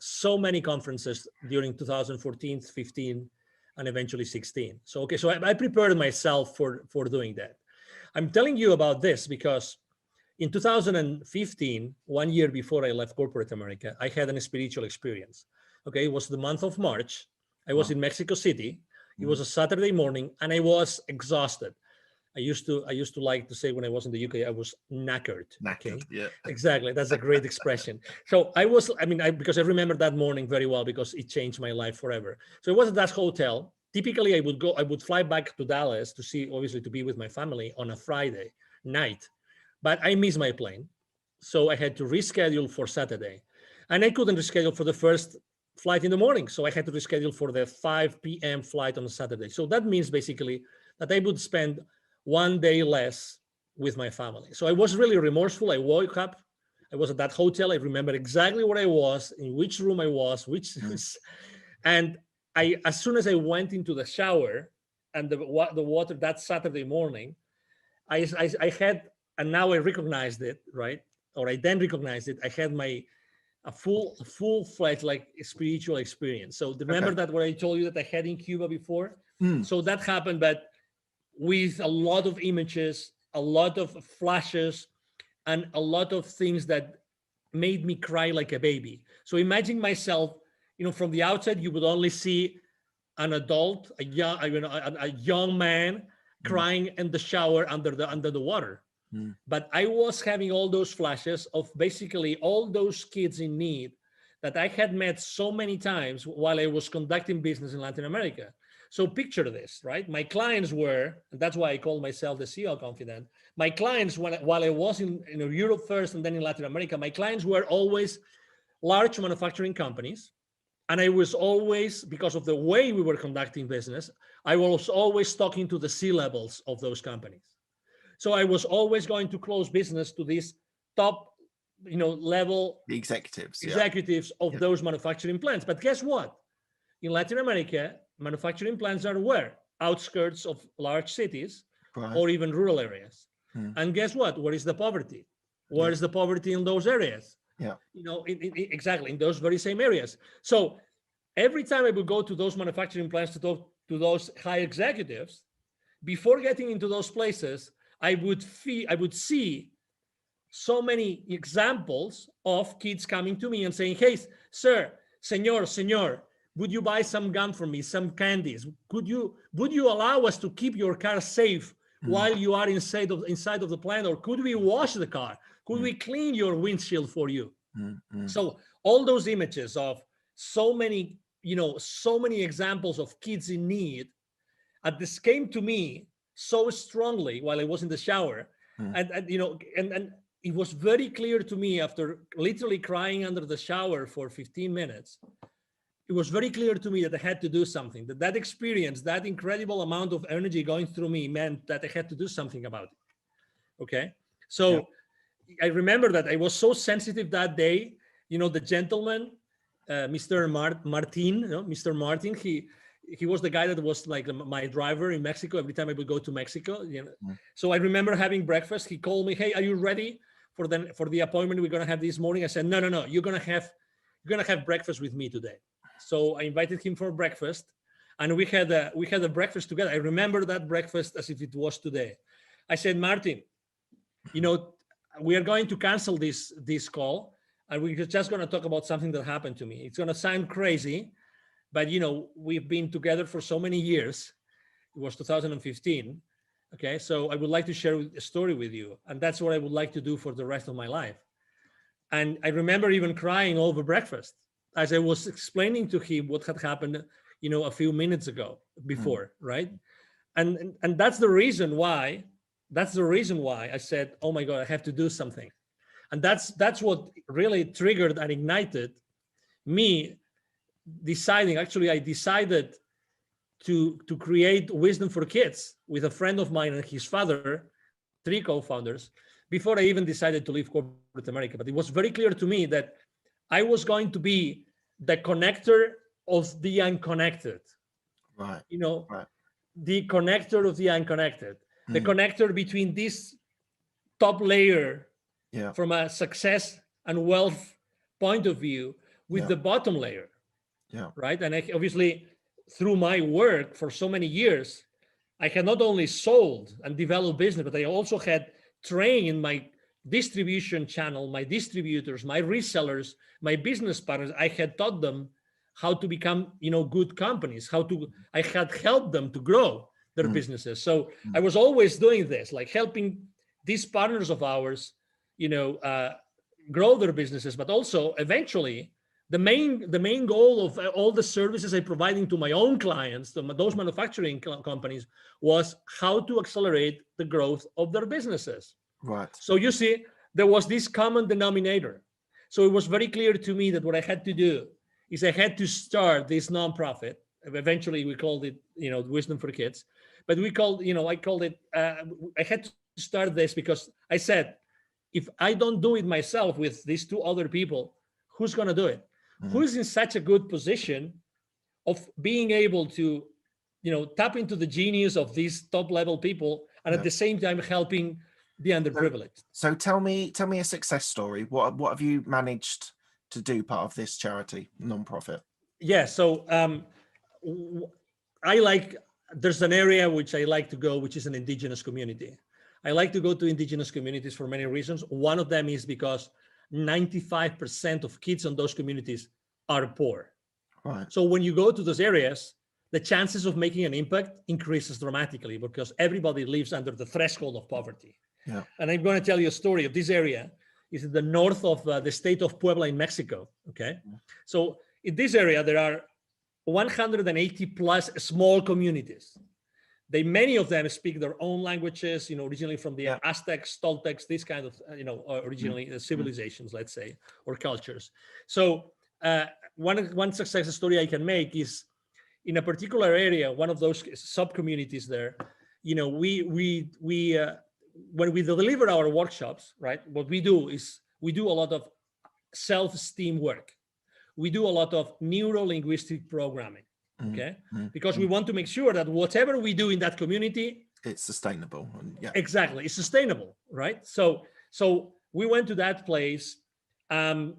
Speaker 2: conferences during 2014, 15, and eventually 16. So I prepared myself for doing that. I'm telling you about this because in 2015, 1 year before I left corporate America, I had a spiritual experience. Okay, it was the month of March. I was in Mexico City. It was a Saturday morning, and I was exhausted. I used to like to say when I was in the UK, I was knackered. Okay,
Speaker 1: Yeah.
Speaker 2: exactly. That's a great expression. So because I remember that morning very well because it changed my life forever. So it was at that hotel. Typically, I would fly back to Dallas to be with my family on a Friday night, but I missed my plane. So I had to reschedule for Saturday, and I couldn't reschedule for the first flight in the morning. So I had to reschedule for the 5 p.m. flight on Saturday. So that means basically that I would spend 1 day less with my family. So I was really remorseful. I woke up. I was at that hotel. I remember exactly where I was, in which room I was, and as soon as I went into the shower and the water that Saturday morning, I had, and now I recognized it, right? Or I then recognized it. I had a full-fledged like spiritual experience. So remember that what I told you that I had in Cuba before? So that happened, but with a lot of images, a lot of flashes, and a lot of things that made me cry like a baby. So imagine myself, from the outside, you would only see an adult, a young man crying in the shower under the water. But I was having all those flashes of basically all those kids in need that I had met so many times while I was conducting business in Latin America. So picture this, right? My clients were, and that's why I call myself the CEO Confidant. My clients, while I was in Europe first and then in Latin America, my clients were always large manufacturing companies. And I was always, because of the way we were conducting business, I was always talking to the C-levels of those companies. So I was always going to close business to these top, level
Speaker 1: The executives
Speaker 2: of those manufacturing plants. But guess what? In Latin America, manufacturing plants are where? Outskirts of large cities or even rural areas. And guess what? Where is the poverty? Where is the poverty in those areas?
Speaker 1: Yeah.
Speaker 2: Exactly in those very same areas. So every time I would go to those manufacturing plants to talk to those high executives, before getting into those places, I would see so many examples of kids coming to me and saying, "Hey, sir, senor, would you buy some gum for me, some candies? Would you allow us to keep your car safe while you are inside of the plant? Or could we wash the car? Could we clean your windshield for you?" So all those images of so many examples of kids in need, this came to me so strongly while I was in the shower. And it was very clear to me after literally crying under the shower for 15 minutes. It was very clear to me that I had to do something, that experience, that incredible amount of energy going through me meant that I had to do something about it. Okay. So I remember that I was so sensitive that day. The gentleman, Mr. Martin, Mr. Martin, he was the guy that was like my driver in Mexico every time I would go to Mexico. So I remember having breakfast. He called me, "Hey, are you ready for the appointment we're gonna have this morning?" I said, No. You're gonna have breakfast with me today. So I invited him for breakfast, and we had a breakfast together. I remember that breakfast as if it was today. I said, "Martin, we are going to cancel this call, and we're just going to talk about something that happened to me. It's going to sound crazy, but we've been together for so many years." It was 2015. Okay, so I would like to share a story with you, and that's what I would like to do for the rest of my life. And I remember even crying over breakfast as I was explaining to him what had happened, a few minutes ago before, right? And that's the reason why. That's the reason why I said, "Oh my God, I have to do something." And that's what really triggered and ignited me deciding. Actually, I decided to create Wisdom for Kids with a friend of mine and his father, three co-founders, before I even decided to leave corporate America. But it was very clear to me that I was going to be the connector of the unconnected.
Speaker 1: Right. Right.
Speaker 2: The connector of the unconnected, the connector between this top layer from a success and wealth point of view with the bottom layer. Right. And obviously, through my work for so many years, I had not only sold and developed business, but I also had trained my distribution channel, my distributors, my resellers, my business partners. I had taught them how to become, good companies, I had helped them to grow their businesses. So I was always doing this, like helping these partners of ours, grow their businesses, but also eventually the main goal of all the services I'm providing to my own clients, to those manufacturing companies, was how to accelerate the growth of their businesses.
Speaker 1: Right.
Speaker 2: So you see, there was this common denominator. So it was very clear to me that what I had to do is I had to start this nonprofit. Eventually, we called it, Wisdom for Kids. But I called it. I had to start this because I said, if I don't do it myself with these two other people, who's going to do it? Who's in such a good position of being able to, tap into the genius of these top level people and at the same time helping the underprivileged?
Speaker 1: So tell me a success story. What have you managed to do part of this charity nonprofit?
Speaker 2: Yeah. So there's an area which I like to go, which is an indigenous community. I like to go to indigenous communities for many reasons. One of them is because 95% of kids in those communities are poor.
Speaker 1: Right.
Speaker 2: So when you go to those areas, the chances of making an impact increases dramatically because everybody lives under the threshold of poverty.
Speaker 1: Yeah.
Speaker 2: And I'm going to tell you a story of this area. It's in the north of the state of Puebla in Mexico. Okay. So in this area, there are 180 plus small communities. Many of them speak their own languages, originally from the Aztecs, Toltecs, this kind of, originally civilizations, let's say, or cultures. So one success story I can make is in a particular area, one of those sub-communities there, when we deliver our workshops, right, what we do is we do a lot of self-esteem work. We do a lot of neuro-linguistic programming, okay? Because we want to make sure that whatever we do in that community,
Speaker 1: it's sustainable.
Speaker 2: Exactly, it's sustainable, right? So we went to that place, and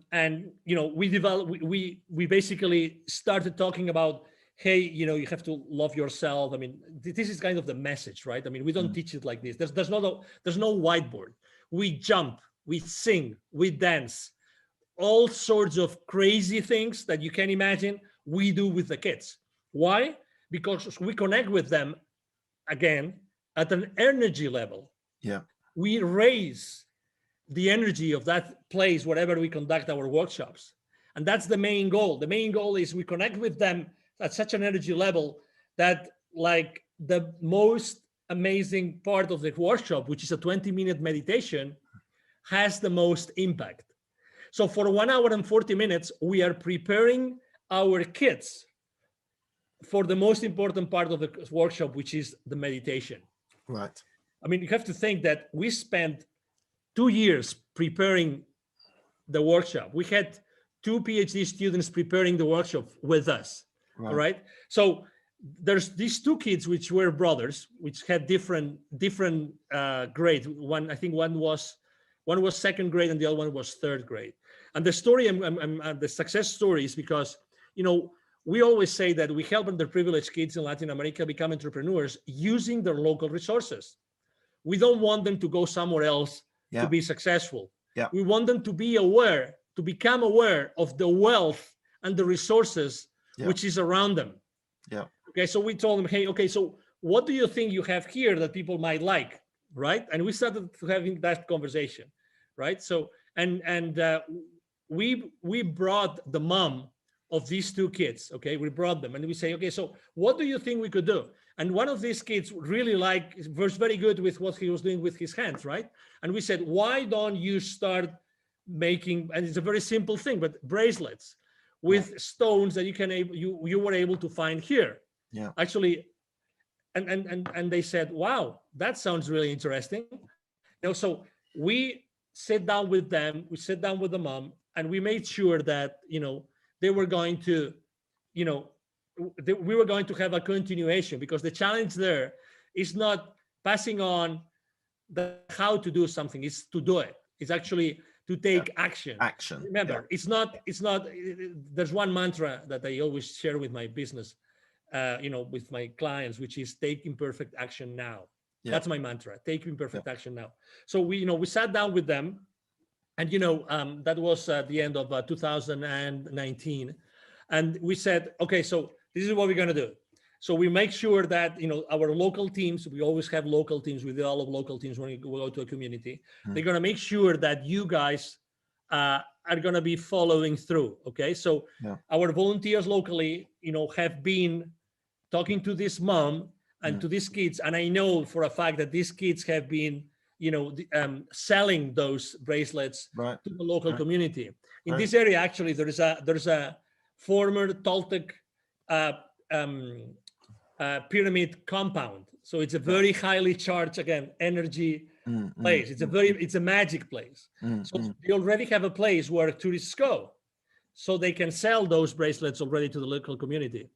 Speaker 2: we basically started talking about, hey, you have to love yourself. I mean, this is kind of the message, right? I mean, we don't teach it like this. There's no whiteboard. We jump, we sing, we dance, all sorts of crazy things that you can imagine we do with the kids. Why? Because we connect with them, again, at an energy level.
Speaker 1: Yeah.
Speaker 2: We raise the energy of that place wherever we conduct our workshops. And that's the main goal. The main goal is we connect with them at such an energy level that, like, the most amazing part of the workshop, which is a 20-minute meditation, has the most impact. So for 1 hour and 40 minutes, we are preparing our kids for the most important part of the workshop, which is the meditation.
Speaker 1: Right.
Speaker 2: I mean, you have to think that we spent 2 years preparing the workshop. We had 2 PhD students preparing the workshop with us. Right. All right. So there's these 2 kids, which were brothers, which had different grades. One was second grade and the other one was third grade. And the story, the success story is because, we always say that we help underprivileged kids in Latin America become entrepreneurs using their local resources. We don't want them to go somewhere else to be successful.
Speaker 1: Yeah.
Speaker 2: We want them to become aware of the wealth and the resources which is around them.
Speaker 1: Yeah.
Speaker 2: Okay, so we told them, hey, okay, so what do you think you have here that people might like, right? And we started having that conversation, right? So we brought the mom of these two kids. Okay, we brought them and we say, okay, so what do you think we could do? And one of these kids really was very good with what he was doing with his hands, right? And we said, why don't you start making, and it's a very simple thing, but bracelets with stones that you were able to find here.
Speaker 1: Yeah.
Speaker 2: Actually, and they said, wow, that sounds really interesting. So we sat down with them, we sat down with the mom, and we made sure that they were going to, we were going to have a continuation, because the challenge there is not passing on the how to do something, it's to do it. It's actually to take action. Remember, it's not. There's one mantra that I always share with my business, with my clients, which is take imperfect action now. Yeah. That's my mantra. Take imperfect action now. So we sat down with them, and that was at the end of 2019, and we said, okay, so this is what we're gonna do. So we make sure that our local teams. We always have local teams. We do all of local teams when we go to a community. They're gonna make sure that you guys are gonna be following through. Okay, so our volunteers locally, have been talking to this mom and to these kids, and I know for a fact that these kids have been, selling those bracelets to the local community. In this area, actually, there's a former Toltec pyramid compound. So it's a very highly charged, again, energy place. It's a magic place. So they already have a place where tourists go, so they can sell those bracelets already to the local community.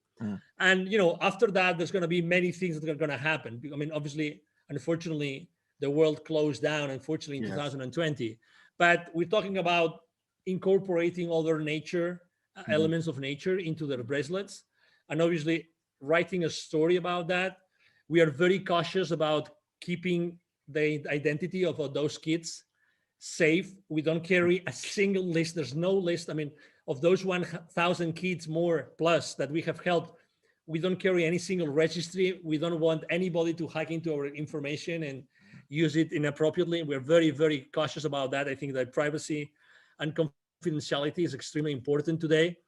Speaker 2: And after that, there's going to be many things that are going to happen. I mean, obviously, unfortunately, the world closed down, unfortunately, in 2020. But we're talking about incorporating other nature elements of nature into their bracelets, and obviously writing a story about that. We are very cautious about keeping the identity of those kids safe. We don't carry a single list. There's no list. I mean, of those 1,000 kids more plus that we have helped, we don't carry any single registry. We don't want anybody to hack into our information and use it inappropriately. We're very, very cautious about that. I think that privacy and confidentiality is extremely important today,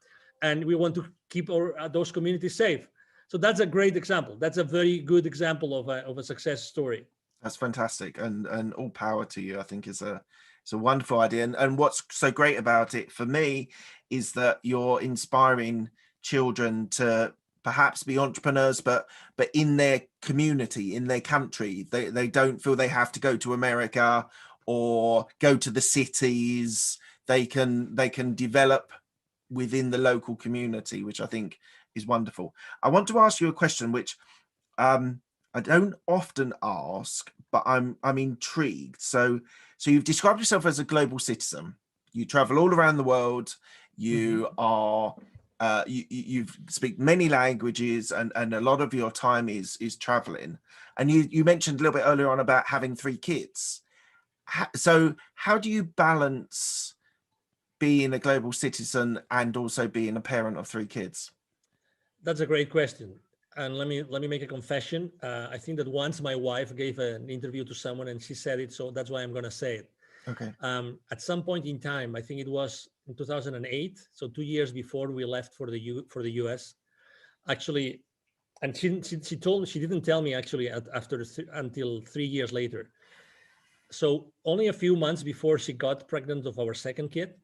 Speaker 2: and we want to keep those communities safe. So that's a great example. That's a very good example of a success story.
Speaker 1: That's fantastic, and all power to you. I think it's a wonderful idea. And what's so great about it for me is that you're inspiring children to perhaps be entrepreneurs, but in their community, in their country. They don't feel they have to go to America or go to the cities. They can develop within the local community, which I think is wonderful. I want to ask you a question which I don't often ask, but I'm intrigued. So you've described yourself as a global citizen. You travel all around the world. You are you speak many languages, and a lot of your time is traveling. And you mentioned a little bit earlier on about having 3 kids. So how do you balance being a global citizen and also being a parent of 3 kids?
Speaker 2: That's a great question. And let me make a confession. I think that once my wife gave an interview to someone and she said it, so that's why I'm going to say it.
Speaker 1: Okay.
Speaker 2: At some point in time, I think it was in 2008, so 2 years before we left for the US, actually, and she didn't tell me actually until 3 years later. So only a few months before she got pregnant of our second kid,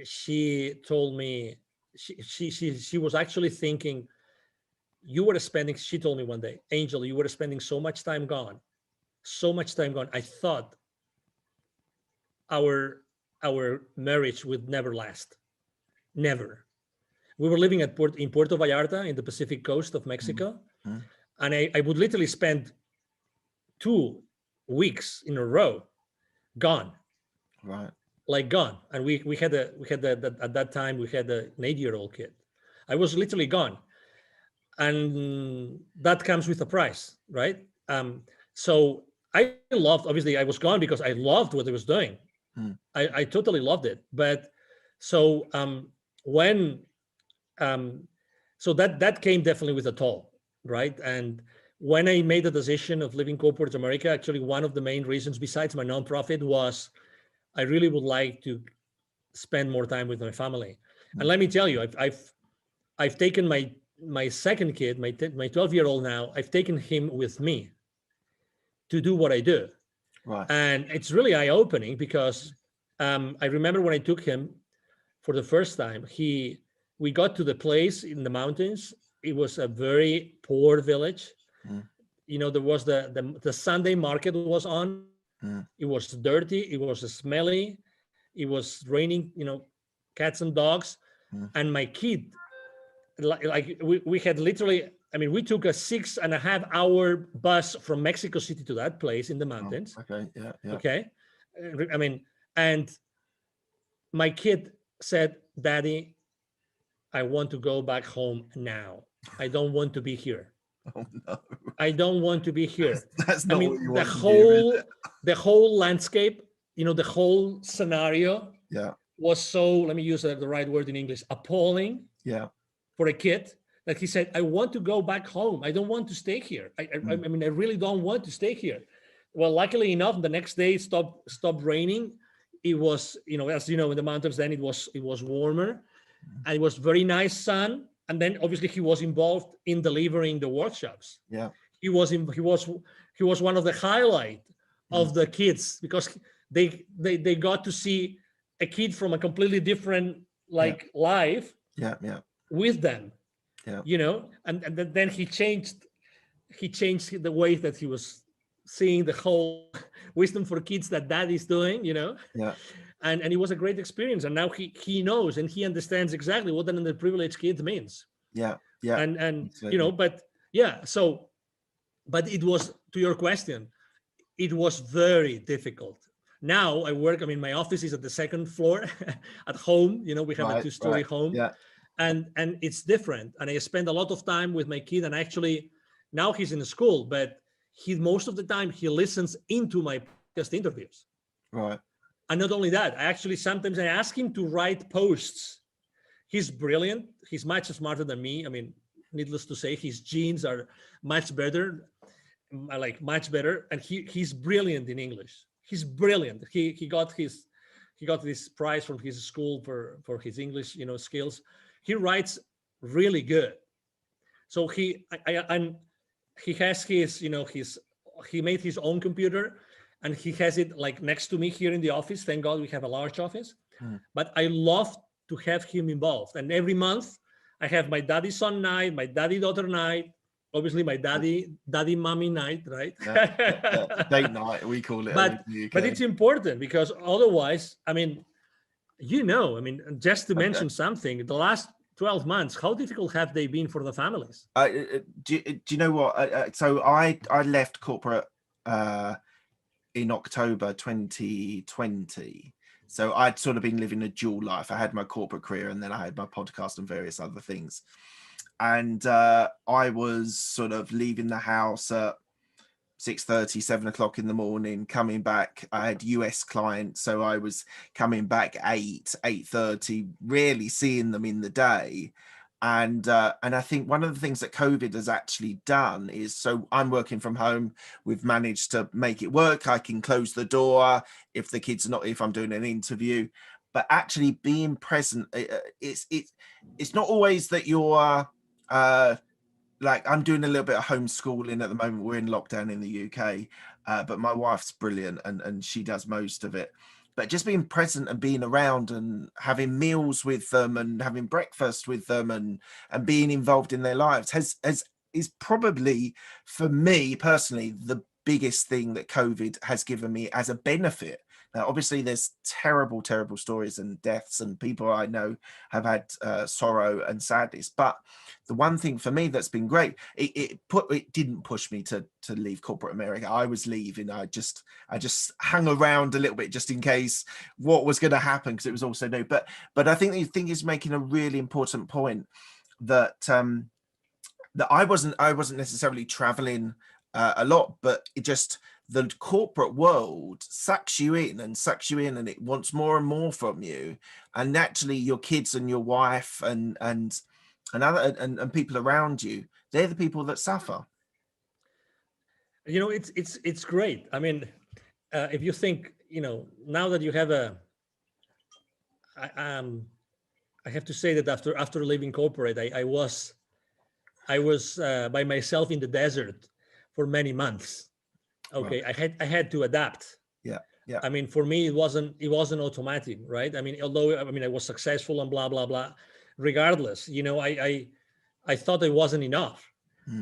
Speaker 2: she told me she was actually thinking, she told me one day, Angel, you were spending so much time gone. I thought our marriage would never last. Never. We were living in Puerto Vallarta in the Pacific coast of Mexico. And I would literally spend 2 weeks in a row gone.
Speaker 1: Right.
Speaker 2: Like gone. And we had at that time we had an 8-year-old kid. I was literally gone. And that comes with a price, right? So I loved, obviously I was gone because I loved what I was doing. I totally loved it. But so so that came definitely with a toll. right? And when I made the decision of leaving corporate America, actually one of the main reasons besides my nonprofit was I really would like to spend more time with my family. And let me tell you, I've taken my second kid, my 12-year-old now, I've taken him with me to do what I do.
Speaker 1: Right.
Speaker 2: And it's really eye-opening because I remember when I took him for the first time, we got to the place in the mountains. It was a very poor village.
Speaker 1: Mm.
Speaker 2: You know, there was the Sunday market was on.
Speaker 1: Mm.
Speaker 2: It was dirty. It was smelly. It was raining, you know, cats and dogs.
Speaker 1: Mm.
Speaker 2: And my kid, like we had literally, I mean, we took a 6.5-hour bus from Mexico City to that place in the mountains.
Speaker 1: Oh, okay. Yeah. Yeah.
Speaker 2: Okay. I mean, and my kid said, Daddy, I want to go back home now. I don't want to be here.
Speaker 1: Oh no.
Speaker 2: I don't want to be here.
Speaker 1: That's
Speaker 2: I
Speaker 1: not what
Speaker 2: mean,
Speaker 1: you
Speaker 2: the
Speaker 1: want to hear, is it?
Speaker 2: whole landscape, you know, the whole scenario
Speaker 1: Yeah.
Speaker 2: was so, let me use the right word in English, appalling
Speaker 1: Yeah.
Speaker 2: for a kid that he said, I want to go back home. I don't want to stay here. I mean, I really don't want to stay here. Well, luckily enough, the next day it stopped raining. It was, you know, as you know, in the mountains, then it was warmer and it was very nice sun. And then obviously he was involved in delivering the workshops.
Speaker 1: Yeah.
Speaker 2: He was one of the highlight of the kids because they got to see a kid from a completely different life
Speaker 1: Yeah. Yeah.
Speaker 2: with them.
Speaker 1: Yeah.
Speaker 2: You know, and then he changed the way that he was seeing the whole wisdom for kids that dad is doing, you know.
Speaker 1: Yeah.
Speaker 2: And it was a great experience. And now he knows and he understands exactly what an underprivileged kid means.
Speaker 1: Yeah. Yeah.
Speaker 2: And
Speaker 1: Absolutely.
Speaker 2: you know, but yeah, so but it was, to your question, it was very difficult. Now I work, I mean, my office is at the second floor at home, you know, we have a
Speaker 1: Right.
Speaker 2: 2-story
Speaker 1: Right.
Speaker 2: home.
Speaker 1: Yeah.
Speaker 2: And it's different. And I spend a lot of time with my kid, and actually now he's in school, but most of the time he listens into my podcast interviews.
Speaker 1: Right.
Speaker 2: And not only that, sometimes I ask him to write posts. He's brilliant. He's much smarter than me. I mean, needless to say, his genes are much better, much better. And he's brilliant in English. He's brilliant. He got this prize from his school for his English, you know, skills. He writes really good. So he has his, you know, he made his own computer and he has it like next to me here in the office. Thank God we have a large office. But I love to have him involved. And every month I have my daddy son night, my daddy daughter night, obviously my daddy mommy night, right?
Speaker 1: Yeah. Date night, we call it.
Speaker 2: But it's important because otherwise, I mean, you know, I mean, just to mention something, the last 12 months, how difficult have they been for the families?
Speaker 1: Do you know what? So I left corporate in October 2020. So I'd sort of been living a dual life. I had my corporate career and then I had my podcast and various other things. And I was sort of leaving the house at 6:30, 7 o'clock in the morning, coming back. I had US clients, so I was coming back 8:30, rarely seeing them in the day. And I think one of the things that COVID has actually done is, so I'm working from home. We've managed to make it work. I can close the door if the kids are not, if I'm doing an interview, but actually being present. It's not always that you're like, I'm doing a little bit of homeschooling at the moment. We're in lockdown in the UK, but my wife's brilliant and she does most of it. But just being present and being around and having meals with them and having breakfast with them and being involved in their lives is probably, for me personally, the biggest thing that COVID has given me as a benefit. Now, obviously, there's terrible, terrible stories and deaths, and people I know have had sorrow and sadness. But the one thing for me that's been great, it didn't push me to leave corporate America. I was leaving. I just hung around a little bit just in case what was going to happen, because it was also new. But I think the thing is making a really important point that that I wasn't necessarily traveling a lot, but it just, the corporate world sucks you in and it wants more and more from you, and naturally your kids and your wife and other and people around you, They're the people that suffer.
Speaker 2: It's great. I mean, if you think, now that you have I have to say that after leaving corporate, I was by myself in the desert for many months. Okay,
Speaker 1: Right.
Speaker 2: I had to adapt.
Speaker 1: Yeah. Yeah.
Speaker 2: I mean, for me, it wasn't automatic, right? I mean, although I was successful and blah blah blah, regardless, I thought it wasn't enough.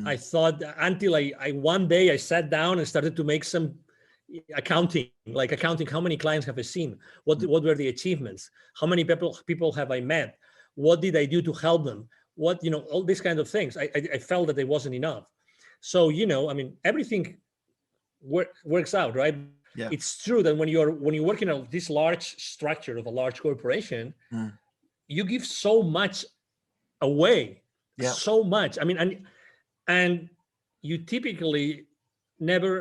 Speaker 2: I thought until I one day I sat down and started to make some accounting. How many clients have I seen? What were the achievements? How many people have I met? What did I do to help them? What, all these kind of things. I felt that it wasn't enough. So, I mean, everything works out, right?
Speaker 1: Yeah.
Speaker 2: It's true that when you work in this large structure of a large corporation, you give so much away,
Speaker 1: Yeah.
Speaker 2: so much. I mean, and you typically never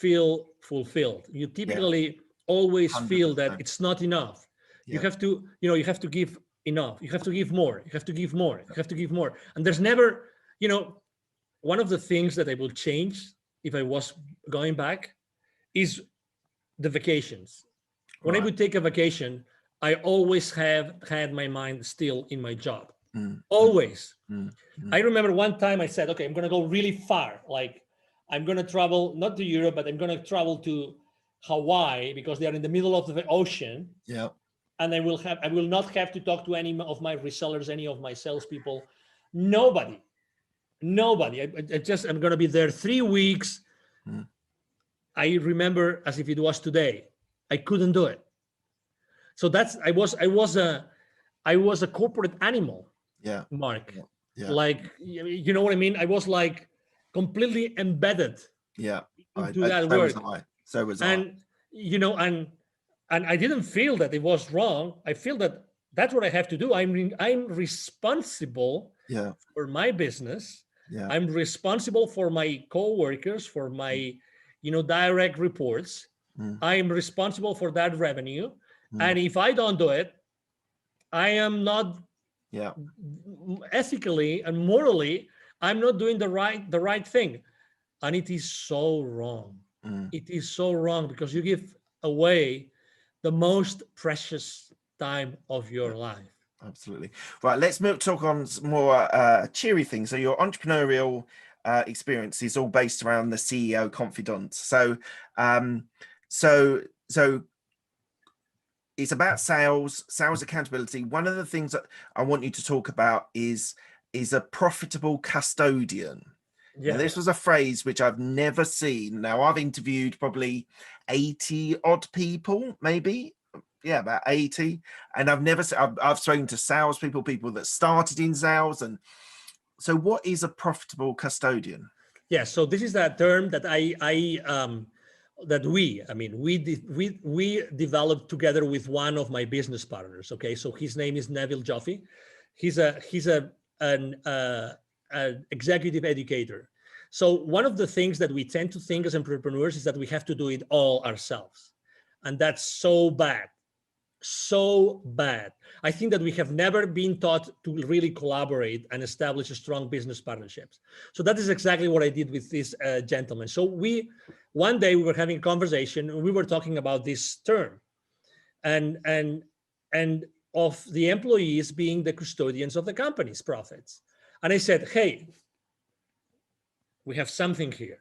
Speaker 2: feel fulfilled. You typically always feel that
Speaker 1: 100%.
Speaker 2: it's not enough. You
Speaker 1: Yeah.
Speaker 2: have to, you have to give enough. You have to give more. You have to give more. You have to give more. And there's never, one of the things that I will change if I was going back is the vacations. When I
Speaker 1: Right.
Speaker 2: would take a vacation, I always have had my mind still in my job.
Speaker 1: Mm.
Speaker 2: Always.
Speaker 1: Mm.
Speaker 2: I remember one time I said, okay, I'm going to go really far. Like I'm going to travel, not to Europe, but I'm going to travel to Hawaii because they are in the middle of the ocean.
Speaker 1: Yeah.
Speaker 2: And I will not have to talk to any of my resellers, any of my salespeople, nobody. I'm going to be there 3 weeks. I remember as if it was today. I couldn't do it. So I was a corporate animal.
Speaker 1: Yeah.
Speaker 2: Mark.
Speaker 1: Yeah.
Speaker 2: Like, you know what I mean? I was like completely embedded
Speaker 1: Yeah.
Speaker 2: into that work.
Speaker 1: So was I.
Speaker 2: And, and I didn't feel that it was wrong. I feel that that's what I have to do. I'm responsible for my business.
Speaker 1: Yeah.
Speaker 2: I'm responsible for my coworkers, for my, direct reports. I'm responsible for that revenue. And if I don't do it, I am not ethically and morally, I'm not doing the right thing. And it is so wrong. It is so wrong because you give away the most precious time of your life.
Speaker 1: Absolutely. Right. Let's talk on some more cheery things. So your entrepreneurial experience is all based around the CEO Confidant. So, so it's about sales accountability. One of the things that I want you to talk about is a profitable custodian. Yeah. Now, this was a phrase which I've never seen. Now, I've interviewed probably 80 odd people, maybe. Yeah, about 80. And I've spoken to salespeople, people that started in sales. And so what is a profitable custodian?
Speaker 2: Yeah, so this is that term that we developed together with one of my business partners. Okay, so his name is Neville Joffe. He's an executive educator. So one of the things that we tend to think as entrepreneurs is that we have to do it all ourselves, and that's so bad. So bad. I think that we have never been taught to really collaborate and establish strong business partnerships. So that is exactly what I did with this gentleman. So one day we were having a conversation and we were talking about this term and of the employees being the custodians of the company's profits. And I said, hey, we have something here.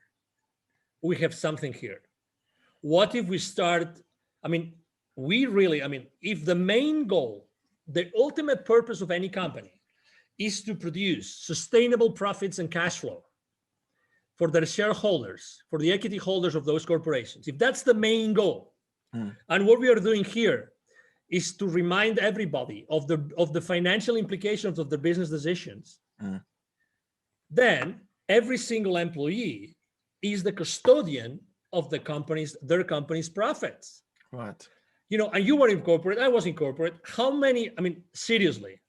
Speaker 2: What if we start, if the main goal, the ultimate purpose of any company is to produce sustainable profits and cash flow for their shareholders, for the equity holders of those corporations, if that's the main goal, and what we are doing here is to remind everybody of the financial implications of the business decisions, then every single employee is the custodian of their company's profits.
Speaker 1: Right.
Speaker 2: And you were in corporate, I was in corporate. Seriously,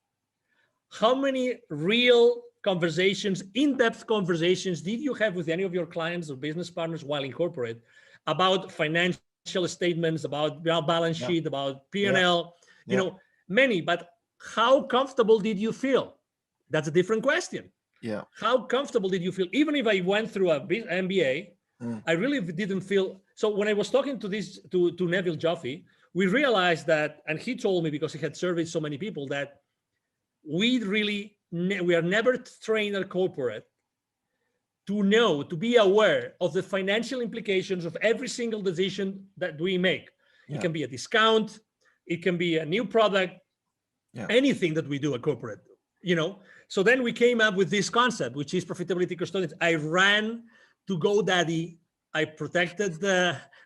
Speaker 2: how many real conversations, in-depth conversations did you have with any of your clients or business partners while in corporate about financial statements, about balance sheet, about P&L, many, but how comfortable did you feel? That's a different question.
Speaker 1: Yeah.
Speaker 2: How comfortable did you feel? Even if I went through a MBA, I really didn't feel. So when I was talking to Neville Joffe, we realized that, and he told me, because he had surveyed so many people, that we are never trained at corporate to be aware of the financial implications of every single decision that we make.
Speaker 1: Yeah.
Speaker 2: It can be a discount, it can be a new product, anything that we do at corporate, So then we came up with this concept, which is profitability custodians. I ran to GoDaddy. I protected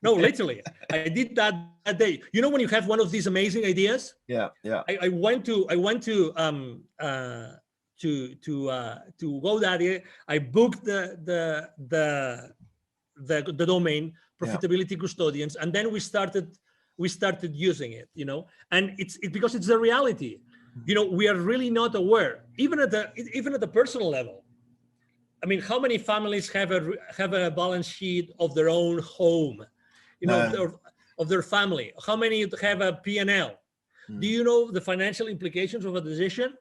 Speaker 2: literally, I did that day. When you have one of these amazing ideas.
Speaker 1: Yeah.
Speaker 2: I went to GoDaddy. I booked the domain profitability custodians, and then we started using it. And it's because it's the reality. We are really not aware, even at the personal level. I mean, how many families have a balance sheet of their own home, of their family? How many have a P&L? Do you know the financial implications of a decision?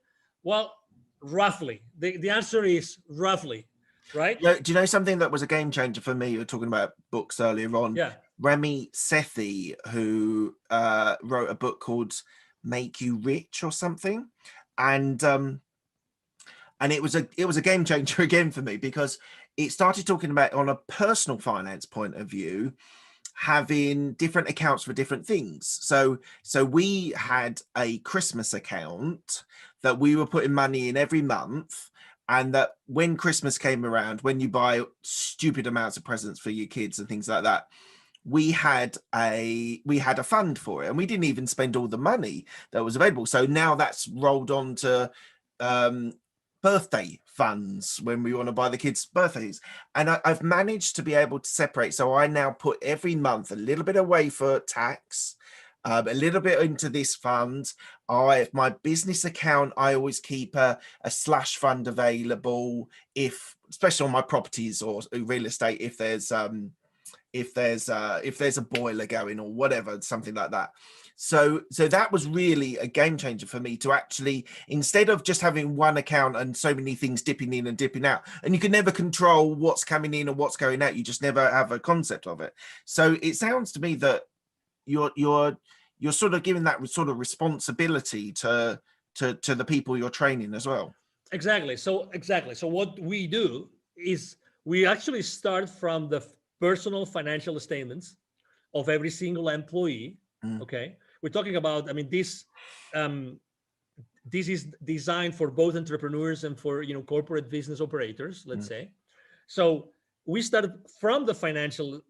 Speaker 2: Well, roughly. The answer is roughly, right?
Speaker 1: Yeah. Do you know something that was a game changer for me? You were talking about books earlier on.
Speaker 2: Yeah.
Speaker 1: Remy Sethi, who wrote a book called Make You Rich or something, and it was a game changer again for me, because it started talking about, on a personal finance point of view, having different accounts for different things. So we had a Christmas account that we were putting money in every month, and that when Christmas came around, when you buy stupid amounts of presents for your kids and things like that, we had a fund for it, and we didn't even spend all the money that was available. So now that's rolled on to birthday funds when we want to buy the kids birthdays, and I've managed to be able to separate. So I now put every month a little bit away for tax, a little bit into this fund. My business account, I always keep a slash fund available, especially on my properties or real estate, if there's a boiler going or whatever, something like that. So that was really a game changer for me, to actually, instead of just having one account and so many things dipping in and dipping out, and you can never control what's coming in and what's going out, you just never have a concept of it. So it sounds to me that you're sort of giving that sort of responsibility to the people you're training as well.
Speaker 2: Exactly. So what we do is we actually start from the personal financial statements of every single employee. Okay, we're talking about, I mean, this is designed for both entrepreneurs and for corporate business operators, let's say. So we started from the financial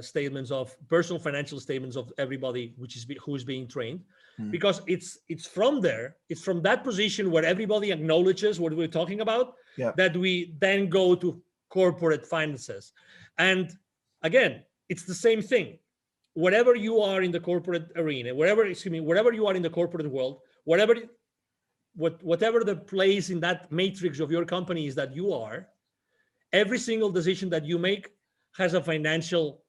Speaker 2: statements, of personal financial statements of everybody who is being trained, because it's from there, it's from that position where everybody acknowledges what we're talking about, that we then go to corporate finances. And again, it's the same thing. Wherever you are in the corporate arena, wherever you are in the corporate world, whatever the place in that matrix of your company is that you are, every single decision that you make has a financial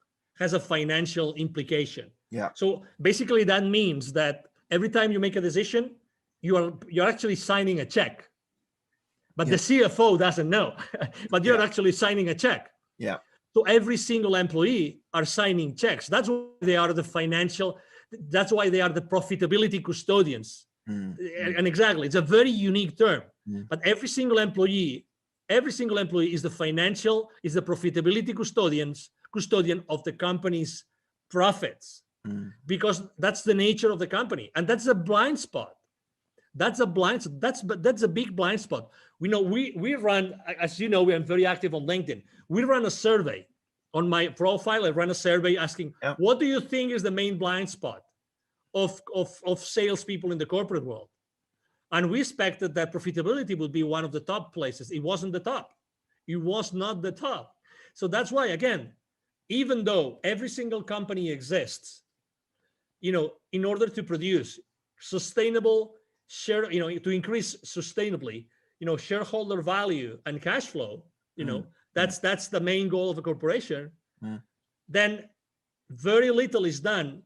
Speaker 2: implication.
Speaker 1: Yeah.
Speaker 2: So basically that means that every time you make a decision, you're actually signing a check. But the CFO doesn't know, but you're actually signing a check.
Speaker 1: Yeah.
Speaker 2: So every single employee are signing checks. That's why they are the profitability custodians. And exactly, it's a very unique term. But every single employee is the profitability custodian of the company's profits, because that's the nature of the company. And that's a blind spot. That's a big blind spot. We run, as you know, we are very active on LinkedIn. We run a survey on my profile. I run a survey asking, what do you think is the main blind spot of salespeople in the corporate world? And we expected that profitability would be one of the top places. It wasn't the top. It was not the top. So that's why, again, even though every single company exists, in order to produce sustainable to increase sustainably, shareholder value and cash flow, that's the main goal of a corporation, then very little is done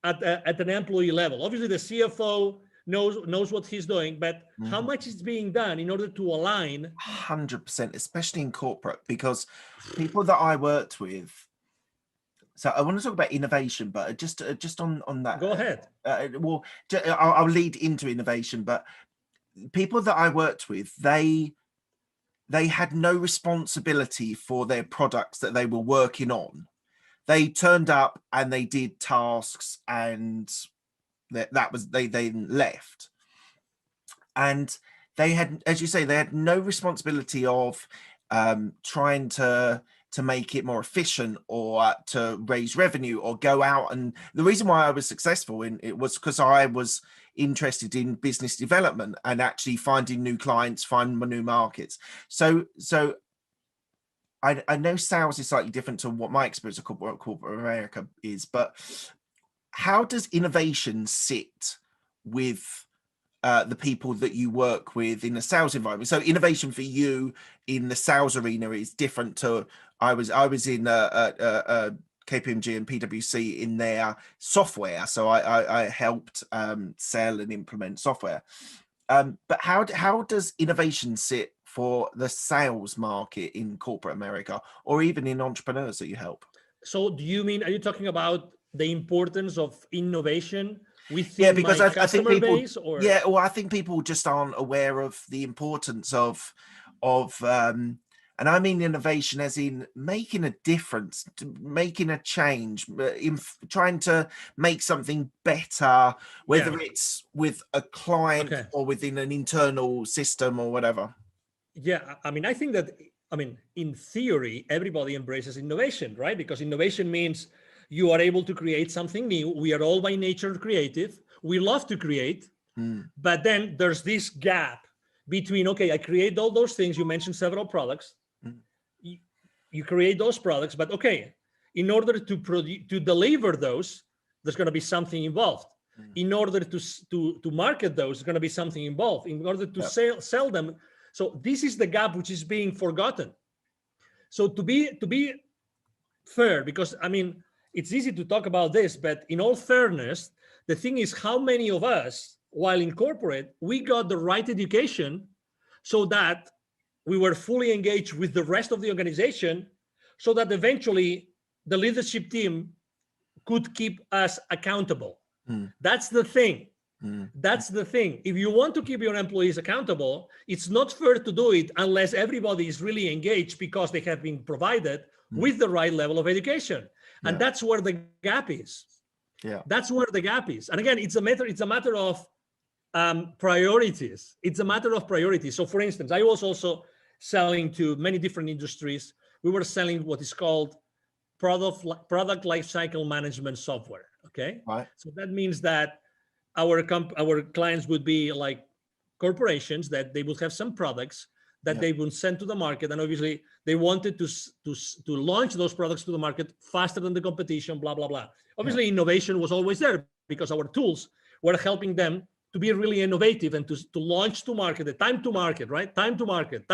Speaker 2: at an employee level. Obviously, the CFO knows what he's doing, but how much is being done in order to align?
Speaker 1: 100%, especially in corporate, because people that I worked with. So I want to talk about innovation, but just on that.
Speaker 2: Go ahead.
Speaker 1: Well, I'll lead into innovation, but people that I worked with, they had no responsibility for their products that they were working on. They turned up and they did tasks, and that was they then left. And they had, as you say, they had no responsibility of trying to make it more efficient or to raise revenue or go out. And the reason why I was successful in it was because I was interested in business development and actually finding new clients, finding new markets. So I know sales is slightly different to what my experience of corporate America is, but how does innovation sit with the people that you work with in the sales environment? So innovation for you in the sales arena is different to I was in KPMG and PwC in their software, so I helped sell and implement software. But how does innovation sit for the sales market in corporate America, or even in entrepreneurs that you help?
Speaker 2: So are you talking about the importance of innovation within
Speaker 1: because
Speaker 2: my
Speaker 1: I think people,
Speaker 2: base? Or
Speaker 1: well, I think people just aren't aware of the importance of and I mean innovation as in making a difference, making a change, in trying to make something better, whether it's with a client or within an internal system or whatever.
Speaker 2: Yeah, I mean, I think that, in theory, everybody embraces innovation, right? Because innovation means you are able to create something new. We are all by nature creative. We love to create, but then there's this gap between, okay, I create all those things. You mentioned several products. You create those products, but okay, in order to deliver those, there's going to be something involved. In order to market those, there's going to be something involved. In order to sell them. So this is the gap which is being forgotten. So to be fair, because it's easy to talk about this, but in all fairness, the thing is how many of us, while in corporate, we got the right education so that we were fully engaged with the rest of the organization, so that eventually the leadership team could keep us accountable. That's the thing. That's the thing. If you want to keep your employees accountable, it's not fair to do it unless everybody is really engaged because they have been provided with the right level of education. And that's where the gap is. That's where the gap is. And again, it's a matter of priorities. It's a matter of priorities. So for instance, I was also selling to many different industries. We were selling what is called product lifecycle management software. Okay.
Speaker 1: Right.
Speaker 2: So that means that our clients would be like corporations that they would have some products that they would send to the market, and obviously they wanted to launch those products to the market faster than the competition, blah blah blah. Obviously innovation was always there because our tools were helping them to be really innovative and to launch to market, the time to market, right? Time to market.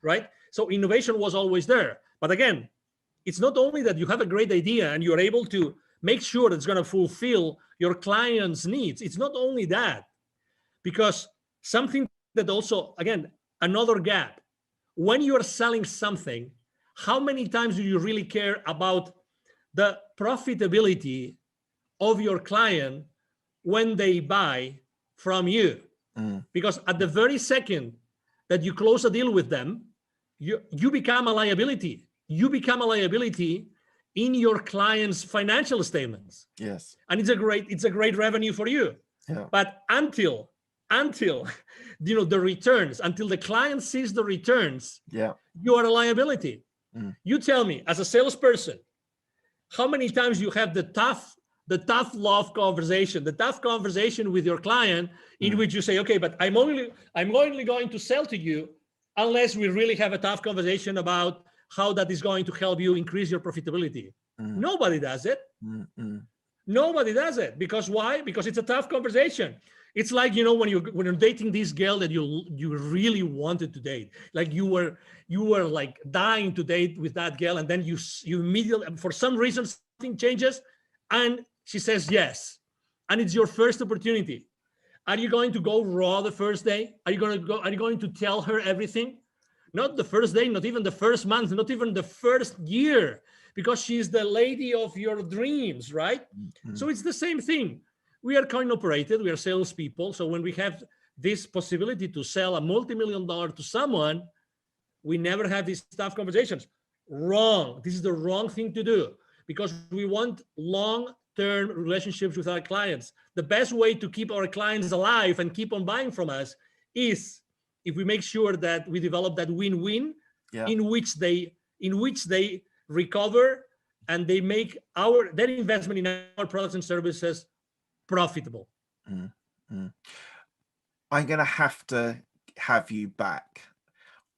Speaker 2: Right? So innovation was always there. But again, it's not only that you have a great idea and you're able to make sure it's going to fulfill your client's needs. It's not only that, because something that also, again, another gap. When you are selling something, how many times do you really care about the profitability of your client when they buy from you? Because at the very second that you close a deal with them, you become a liability. You become a liability in your client's financial statements.
Speaker 1: Yes.
Speaker 2: And it's a great revenue for you.
Speaker 1: Yeah.
Speaker 2: But until the returns, until the client sees the returns, you are a liability. You tell me, as a salesperson, how many times you have the tough love conversation, the tough conversation with your client, in which you say, okay, but I'm only going to sell to you unless we really have a tough conversation about how that is going to help you increase your profitability. Nobody does it. Nobody does it. Because why? Because it's a tough conversation. It's like, when you're dating this girl that you really wanted to date, like you were like dying to date with that girl, and then you immediately, for some reason, something changes and she says yes, and it's your first opportunity. Are you going to go raw the first day? Are you going to tell her everything? Not the first day, not even the first month, not even the first year, because she's the lady of your dreams, right?
Speaker 1: Mm-hmm.
Speaker 2: So it's the same thing. We are coin operated, we are salespeople. So when we have this possibility to sell a multi-million-dollar to someone, we never have these tough conversations. Wrong. This is the wrong thing to do, because we want long-term relationships with our clients. The best way to keep our clients alive and keep on buying from us is if we make sure that we develop that win-win, in which they recover and they make their investment in our products and services profitable.
Speaker 1: Mm-hmm. I'm going to have you back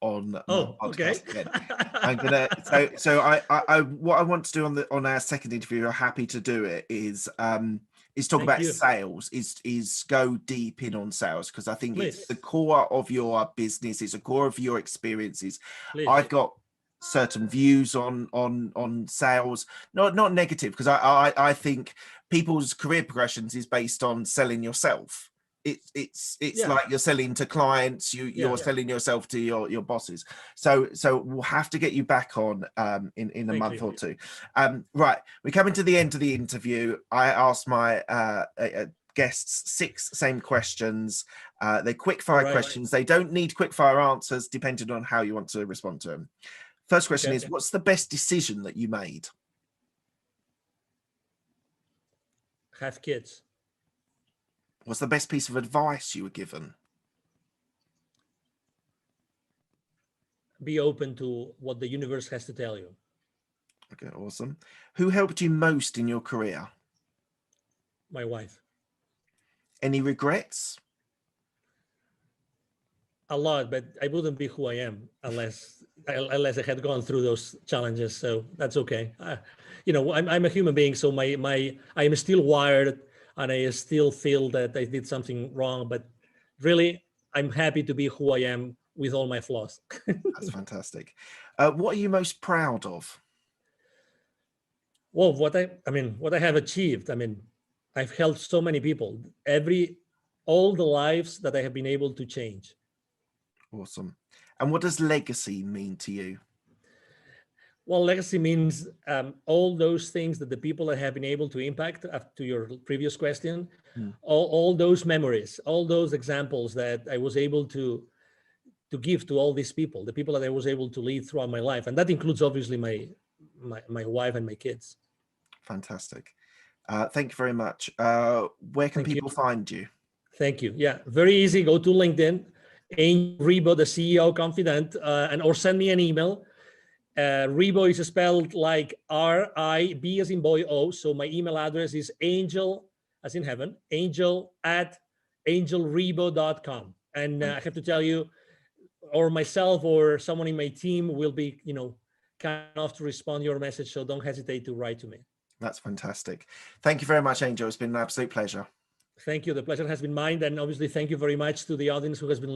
Speaker 1: on my podcast again. I'm gonna so I what I want to do on our second interview, I'm happy to do it, is talk about sales, is go deep in on sales, because I think it's the core of your business, it's a core of your experiences. I've got certain views on sales, not negative, because I think people's career progressions is based on selling yourself. It's like you're selling to clients, you're selling yourself to your bosses. So we'll have to get you back on in a month or two. Right, we're coming to the end of the interview. I asked my guests 6 same questions. They're quick fire questions. They don't need quick fire answers, depending on how you want to respond to them. First question is, what's the best decision that you made?
Speaker 2: Have kids.
Speaker 1: What's the best piece of advice you were given?
Speaker 2: Be open to what the universe has to tell you.
Speaker 1: Okay, awesome. Who helped you most in your career?
Speaker 2: My wife.
Speaker 1: Any regrets?
Speaker 2: A lot, but I wouldn't be who I am unless I had gone through those challenges. So that's okay. I'm a human being, so I am still wired, and I still feel that I did something wrong. But really, I'm happy to be who I am with all my flaws.
Speaker 1: That's fantastic. What are you most proud of?
Speaker 2: Well, what I have achieved. I've helped so many people. All the lives that I have been able to change.
Speaker 1: Awesome. And what does legacy mean to you?
Speaker 2: Well, legacy means all those things that the people that have been able to impact, to your previous question, all those memories, all those examples that I was able to give to all these people, the people that I was able to lead throughout my life. And that includes obviously my wife and my kids.
Speaker 1: Fantastic. Thank you very much. Where can people find you?
Speaker 2: Thank you. Yeah, very easy. Go to LinkedIn, Angel Ribo, the CEO Confidant, or send me an email. Ribo is spelled like R-I-B as in boy O. So my email address is angel, as in heaven, angel@angelribo.com. And I have to tell you, or myself or someone in my team will be, kind enough to respond to your message. So don't hesitate to write to me.
Speaker 1: That's fantastic. Thank you very much, Angel. It's been an absolute pleasure.
Speaker 2: Thank you. The pleasure has been mine. And obviously, thank you very much to the audience who has been